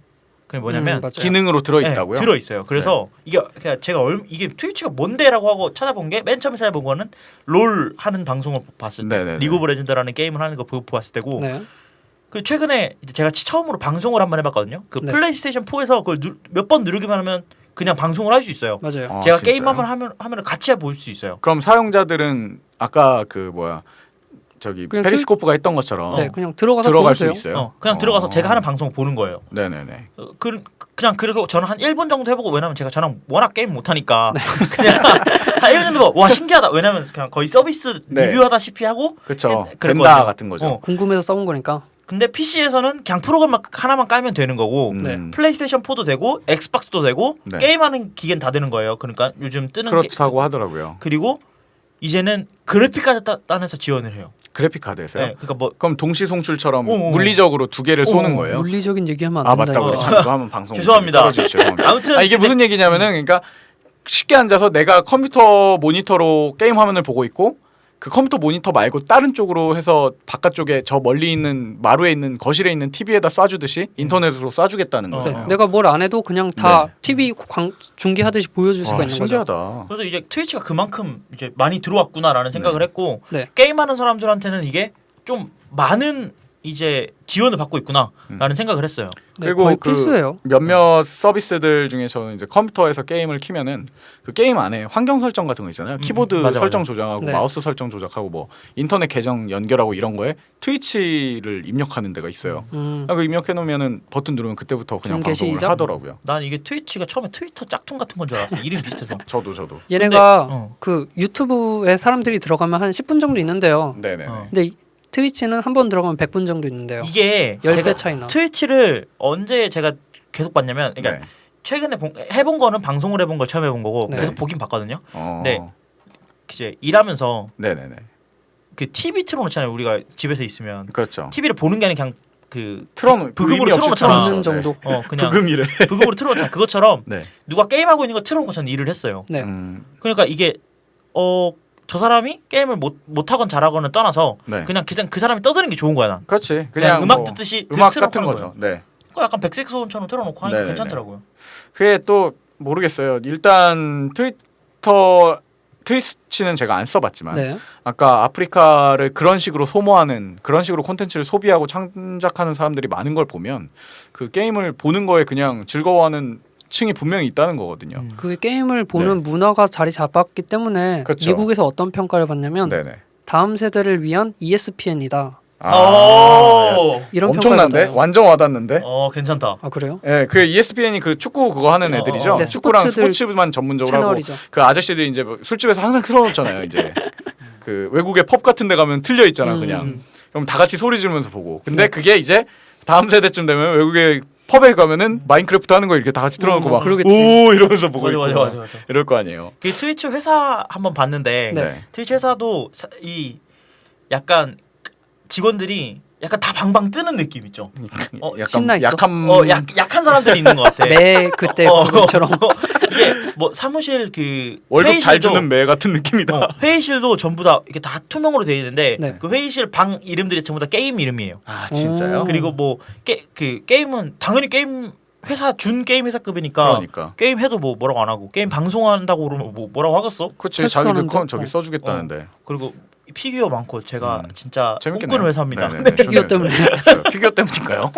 그게 뭐냐면 맞아요. 기능으로 들어 있다고요? 네, 들어 있어요. 그래서 이게 그냥 제가 이게 트위치가 뭔데라고 하고 찾아본 게 맨 처음에 찾아본 거는 롤 하는 방송을 봤을 때 네네네. 리그 오브 레전드라는 게임을 하는 거 보고 봤을 때고 네. 그 최근에 이제 제가 처음으로 방송을 한번 해봤거든요. 그 네. 플레이스테이션 4에서 그걸 몇 번 누르기만 하면 그냥 방송을 할 수 있어요. 맞아요. 아, 제가 진짜요? 게임 한번 하면 같이 볼 수 있어요. 그럼 사용자들은 아까 그 뭐야 저기 그냥 페리스코프가 했던 것처럼 네, 그냥 들어가서 들어갈 보면 수 돼요. 있어요. 그냥 들어가서 제가 하는 방송 보는 거예요. 네네네. 그냥 그리고 저는 한 1분 정도 해보고 왜냐면 제가 저는 워낙 게임 못하니까 네. 그냥 한 1분 정도 보고 와 신기하다. 왜냐면 그냥 거의 서비스 네. 리뷰하다시피 하고 그렇죠. 그랬거든요. 된다 같은 거죠. 궁금해서 써본 거니까. 근데 PC에서는 그냥 프로그램 하나만 깔면 되는 거고 네. 플레이스테이션 4도 되고 엑스박스도 되고 네. 게임하는 기계는 다 되는 거예요. 그러니까 요즘 뜨는 그렇다고 하더라고요. 그리고 이제는 그래픽까지 따내서 지원을 해요. 그래픽 카드에서요? 네, 그러니까 뭐 그럼 동시 송출처럼 오. 물리적으로 두 개를 쏘는 거예요? 물리적인 얘기하면 아 안 된다. 맞다. 우리 이거. 참 이거 하면 방송 죄송합니다. 떨어지죠. 죄송합니다. 아무튼 이게 무슨 얘기냐면은 그러니까 쉽게 앉아서 내가 컴퓨터 모니터로 게임 화면을 보고 있고 그 컴퓨터 모니터 말고 다른 쪽으로 해서 바깥쪽에 저 멀리 있는 마루에 있는 거실에 있는 TV에다 쏴주듯이 인터넷으로 쏴주겠다는 네, 거예요. 네, 내가 뭘 안 해도 그냥 다 네. TV 중계하듯이 보여줄 수가 와, 있는 거죠. 신기하다. 그래서 이제 트위치가 그만큼 이제 많이 들어왔구나라는 생각을 네. 했고 네. 게임하는 사람들한테는 이게 좀 많은 이제 지원을 받고 있구나라는 생각을 했어요. 네, 그리고 거의 그 필수예요. 몇몇 서비스들 중에 저는 이제 컴퓨터에서 게임을 키면은 그 게임 안에 환경 설정 같은 거 있잖아요. 키보드 맞아, 설정 맞아. 조정하고 네. 마우스 설정 조작하고 뭐 인터넷 계정 연결하고 이런 거에 트위치를 입력하는 데가 있어요. 그 입력해 놓으면은 버튼 누르면 그때부터 그냥 중계 방송을 시작? 하더라고요. 난 이게 트위치가 처음에 트위터 짝퉁 같은 건 줄 알았어. 이름 비슷해서. 저도 얘네가 근데, 그 유튜브에 사람들이 들어가면 한 10분 정도 있는데요. 네네네. 어. 트위치는 한 번 들어가면 100분 정도 있는데요. 이게 10배 제가 차이나. 트위치를 언제 제가 계속 봤냐면 그러니까 네. 최근에 해본 거는 방송을 해본 걸 처음 해본 거고 네. 계속 보긴 봤거든요. 어. 네. 이제 일하면서 네네네. 그 TV 틀어놓잖아요. 우리가 집에서 있으면 그렇죠. TV를 보는 게 아니라 그냥 그 틀어놓 부금으로 의미 없이 틀어놓잖아. 듣는 정도. 그냥 부금이래. 부금으로 틀어놓잖아. 그것처럼 네. 누가 게임하고 있는 거 틀어놓고 저는 일을 했어요. 네. 그러니까 이게 저 사람이 게임을 못하건 잘하건은 떠나서 네. 그냥 그 사람이 떠드는 게 좋은 거야 난. 그렇지. 그냥 음악 뭐 듣듯이 음악 틀어놓고 같은 하는 거죠. 거예요. 네. 그거 약간 백색 소음처럼 틀어놓고 하니까 네네네. 괜찮더라고요. 그게 또 모르겠어요. 일단 트위치는 제가 안 써봤지만 네. 아까 아프리카를 그런 식으로 소모하는 그런 식으로 콘텐츠를 소비하고 창작하는 사람들이 많은 걸 보면 그 게임을 보는 거에 그냥 즐거워하는 층이 분명히 있다는 거거든요. 그 게임을 보는 문화가 자리 잡았기 때문에 그렇죠. 미국에서 어떤 평가를 받냐면 네네. 다음 세대를 위한 ESPN이다. 오. 이런 평가를 엄청난데? 받아요. 완전 와닿는데? 괜찮다. 아 그래요? 예, 그 ESPN이 그 축구 그거 하는 애들이죠. 네, 축구랑 스포츠들 스포츠만 전문적으로 하고 채널이죠. 그 아저씨들이 이제 뭐 술집에서 항상 틀어놓잖아요. 이제 그 외국의 펍 같은 데 가면 틀려 있잖아, 그냥. 그럼 다 같이 소리 지르면서 보고. 근데 네. 그게 이제 다음 세대쯤 되면 외국의 펍에 가면은 마인크래프트 하는 거 이렇게 다 같이 틀어놓고 막 그러겠지. 오 이러면서 보고 있고 맞아. 막 이럴 거 아니에요. 그 트위치 회사 한번 봤는데 네. 트위치 회사도 이 약간 직원들이 약간 다 방방 뜨는 느낌 있죠. 신나 있어. 약한 사람들이 있는 것 같아. 매 그때 그것처럼 이게 뭐 사무실 그 월급 잘 회의실도- 주는 매 같은 느낌이다. 회의실도 전부 다 이렇게 다 투명으로 되어 있는데 네. 그 회의실 방 이름들이 전부 다 게임 이름이에요. 아 진짜요? 그리고 뭐 그 게임은 당연히 게임 회사 준 게임 회사급이니까 그러니까. 게임 해도 뭐 뭐라고 안 하고 게임 방송한다고 그러면 뭐 뭐라고 하겠어? 그치 테스트하는데? 자기들 저기 써주겠다는데. 그리고 피규어 많고 제가 진짜 재밌겠네요. 꿈꾸는 회사입니다. 네네네. 피규어 때문에. 그렇죠. 피규어 때문인가요?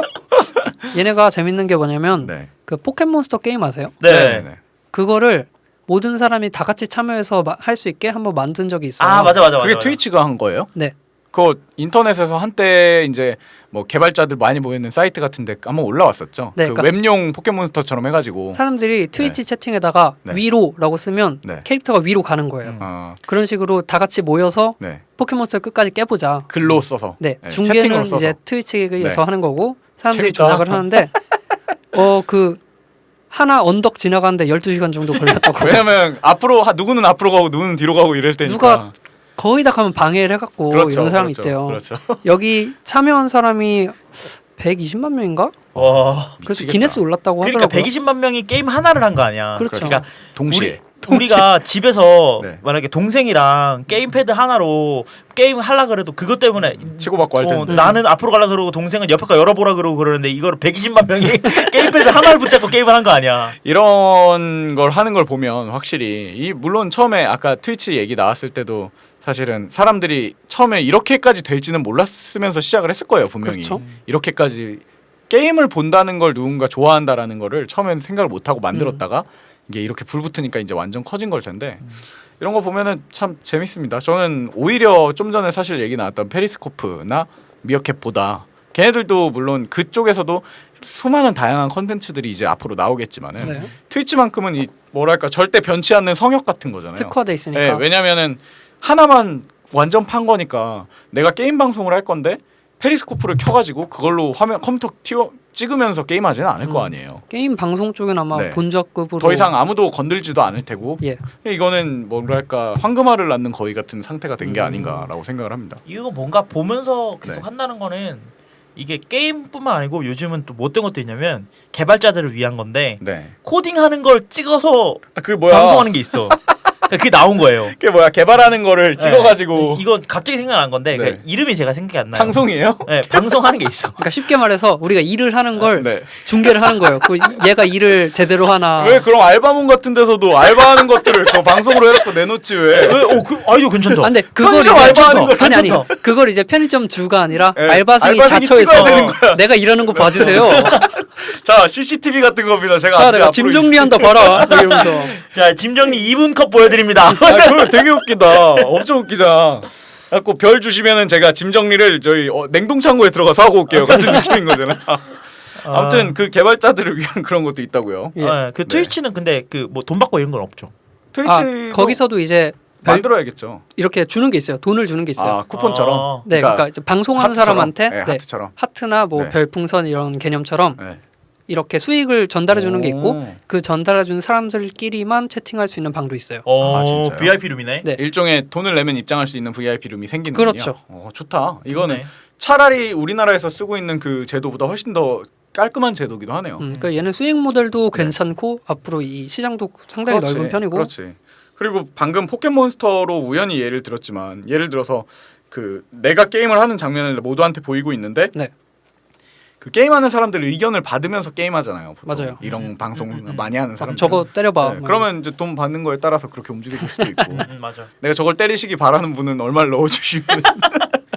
얘네가 재밌는 게 뭐냐면 네. 그 포켓몬스터 게임 아세요? 네. 네네네. 그거를 모든 사람이 다 같이 참여해서 할 수 있게 한번 만든 적이 있어요. 아 맞아. 그게 트위치가 한 거예요? 네. 그거 인터넷에서 한때 이제 뭐 개발자들 많이 모이는 사이트 같은데 한번 올라왔었죠. 네, 그 그러니까 웹용 포켓몬스터처럼 해가지고. 사람들이 트위치 채팅에다가 네. 위로라고 쓰면 네. 캐릭터가 위로 가는 거예요. 그런 식으로 다 같이 모여서 네. 포켓몬스터 끝까지 깨보자. 글로 써서. 네, 채팅으로 중계는 써서. 이제 트위치에서 네. 하는 거고 사람들이 재밌다. 조작을 하는데 그 하나 언덕 지나가는데 12시간 정도 걸렸다고. 왜냐면 앞으로 누구는 앞으로 가고 누구는 뒤로 가고 이럴 때니까. 누가 거의 다 가면 방해를 해갖고 그렇죠, 이런 사람이 그렇죠, 있대요. 그렇죠. 여기 참여한 사람이 120만 명인가? 와. 그래서 미치겠다. 기네스 올랐다고 그러니까 하더라고요. 120만 명이 게임 하나를 한 거 아니야. 그렇죠. 그러니까 동시에. 우리가 집에서 네. 만약에 동생이랑 게임패드 하나로 게임 하려 그래도 그것 때문에 치고받고 할 텐데. 나는 앞으로 가려 그러고 동생은 옆에 거 열어보라 그러고 그러는데 이거를 120만 명이 게임패드 하나를 붙잡고 게임을 한 거 아니야. 이런 걸 하는 걸 보면 확실히 물론 처음에 아까 트위치 얘기 나왔을 때도 사실은 사람들이 처음에 이렇게까지 될지는 몰랐으면서 시작을 했을 거예요 분명히. 그렇죠. 이렇게까지 게임을 본다는 걸 누군가 좋아한다라는 거를 처음에는 생각을 못 하고 만들었다가 이게 이렇게 불 붙으니까 이제 완전 커진 걸 텐데 이런 거 보면은 참 재밌습니다. 저는 오히려 좀 전에 사실 얘기 나왔던 페리스코프나 미어캣보다 걔네들도 물론 그쪽에서도 수많은 다양한 컨텐츠들이 이제 앞으로 나오겠지만은 네. 트위치만큼은 이 뭐랄까 절대 변치 않는 성역 같은 거잖아요. 특화돼 있으니까. 네, 왜냐면은 하나만 완전 판 거니까 내가 게임 방송을 할 건데 페리스코프를 켜가지고 그걸로 화면 컴퓨터 찍으면서 게임하지는 않을 거 아니에요. 게임 방송 쪽은 아마 네. 본적급으로 더 이상 아무도 건들지도 않을 테고 예. 이거는 뭐랄까 황금알을 낳는 거위 같은 상태가 된 게 아닌가라고 생각을 합니다. 이거 뭔가 보면서 계속 네. 한다는 거는 이게 게임뿐만 아니고 요즘은 또 뭐 어떤 것도 있냐면 개발자들을 위한 건데 네. 코딩하는 걸 찍어서 그 뭐야? 방송하는 게 있어. 그게 나온 거예요. 그게 뭐야? 개발하는 거를 찍어가지고 네. 이건 갑자기 생각난 건데 네. 그 이름이 제가 생각이 안 나요. 방송이에요? 네, 방송하는 게 있어. 그러니까 쉽게 말해서 우리가 일을 하는 걸 네. 중계를 하는 거예요. 그 얘가 일을 제대로 하나. 왜 그럼 알바몬 같은 데서도 알바하는 것들을 그 방송으로 해놓고 내놓지 왜? 그 아이디어 괜찮다. 아, 근데 그걸 편의점 이제 알바하는 거 아니 괜찮다. 그걸 이제 편의점 주가 아니라 네, 알바생이 알바생이 찍어야 자처해서 되는 거야. 내가 일하는 거 봐주세요. 자 CCTV 같은 겁니다. 제가 자, 내가 짐 정리한다 봐라. 이러면서. 자, 짐 정리 2분 컷 보여드립니다. 그거 되게 웃기다. 엄청 웃기다. 갖고 별 주시면은 제가 짐 정리를 저희 냉동창고에 들어가서 하고 올게요. 같은 느낌인 거잖아. 아무튼 그 개발자들을 위한 그런 것도 있다고요. 예. 네, 그 트위치는 근데 그 뭐 돈 받고 이런 건 없죠. 트위치 아, 거기서도 이제 만들어야겠죠. 이렇게 주는 게 있어요. 돈을 주는 게 있어요. 아 쿠폰처럼. 네, 그러니까 이제 방송하는 하트처럼? 사람한테 네, 하트처럼. 하트나 뭐 네. 별풍선 이런 개념처럼 네. 이렇게 수익을 전달해 주는 게 있고 오. 그 전달해 주는 사람들끼리만 채팅할 수 있는 방도 있어요. 아, 진짜요? VIP 룸이네. 네. 일종의 돈을 내면 입장할 수 있는 VIP 룸이 생기는군요. 그렇죠. 좋다. 이거는 좋네. 차라리 우리나라에서 쓰고 있는 그 제도보다 훨씬 더 깔끔한 제도기도 하네요. 그러니까 얘는 수익 모델도 괜찮고 앞으로 이 시장도 상당히 그렇지, 넓은 편이고 그렇지. 그리고 방금 포켓몬스터로 우연히 예를 들었지만 예를 들어서 그 내가 게임을 하는 장면을 모두한테 보이고 있는데 네. 그 게임하는 사람들 의견을 받으면서 게임하잖아요. 보통. 맞아요. 이런 방송 많이 하는 사람들. 저거 때려봐. 네, 그러면 이제 돈 받는 거에 따라서 그렇게 움직여줄 수도 있고. 맞아. 내가 저걸 때리시기 바라는 분은 얼마를 넣어주시면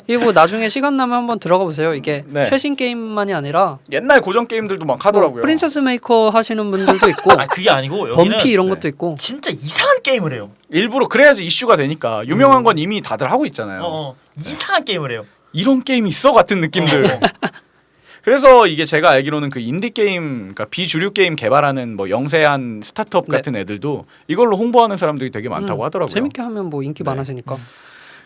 이게 뭐 나중에 시간 나면 한번 들어가 보세요. 이게 네. 최신 게임만이 아니라 옛날 고전 게임들도 막 뭐 하더라고요. 프린세스 메이커 하시는 분들도 있고 아 그게 아니고 여기는 범피 이런 네. 것도 있고 진짜 이상한 게임을 해요. 일부러 그래야지 이슈가 되니까 유명한 건 이미 다들 하고 있잖아요. 이상한 게임을 해요. 이런 게임이 있어 같은 느낌들. 그래서 이게 제가 알기로는 그 인디 게임, 그러니까 비주류 게임 개발하는 뭐 영세한 스타트업 네. 같은 애들도 이걸로 홍보하는 사람들이 되게 많다고 하더라고요. 재밌게 하면 뭐 인기 네. 많아지니까.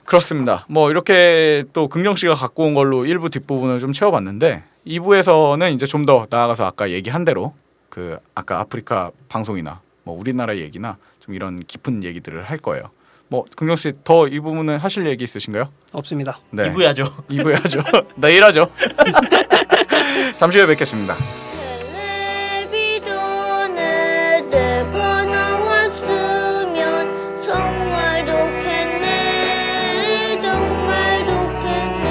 그렇습니다. 뭐 이렇게 또 긍정 씨가 갖고 온 걸로 1부 뒷부분을 좀 채워봤는데 2부에서는 이제 좀 더 나아가서 아까 얘기한 대로 그 아까 아프리카 방송이나 뭐 우리나라 얘기나 좀 이런 깊은 얘기들을 할 거예요. 뭐 긍정 씨 더 이 부분은 하실 얘기 있으신가요? 없습니다. 네. 2부 야죠. 2부 하죠. 내일 하죠. 잠시 후에 뵙겠습니다. 텔레비전에 내가 나왔으면 정말 좋겠네 정말 좋겠네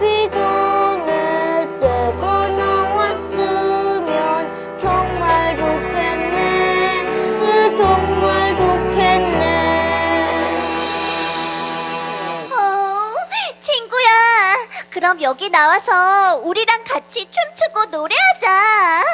텔레비전에 내가 나왔으면 정말 좋겠네 정말 좋겠네 친구야, 그럼 여기 나와서 우리랑 같이 춤추고 노래하자.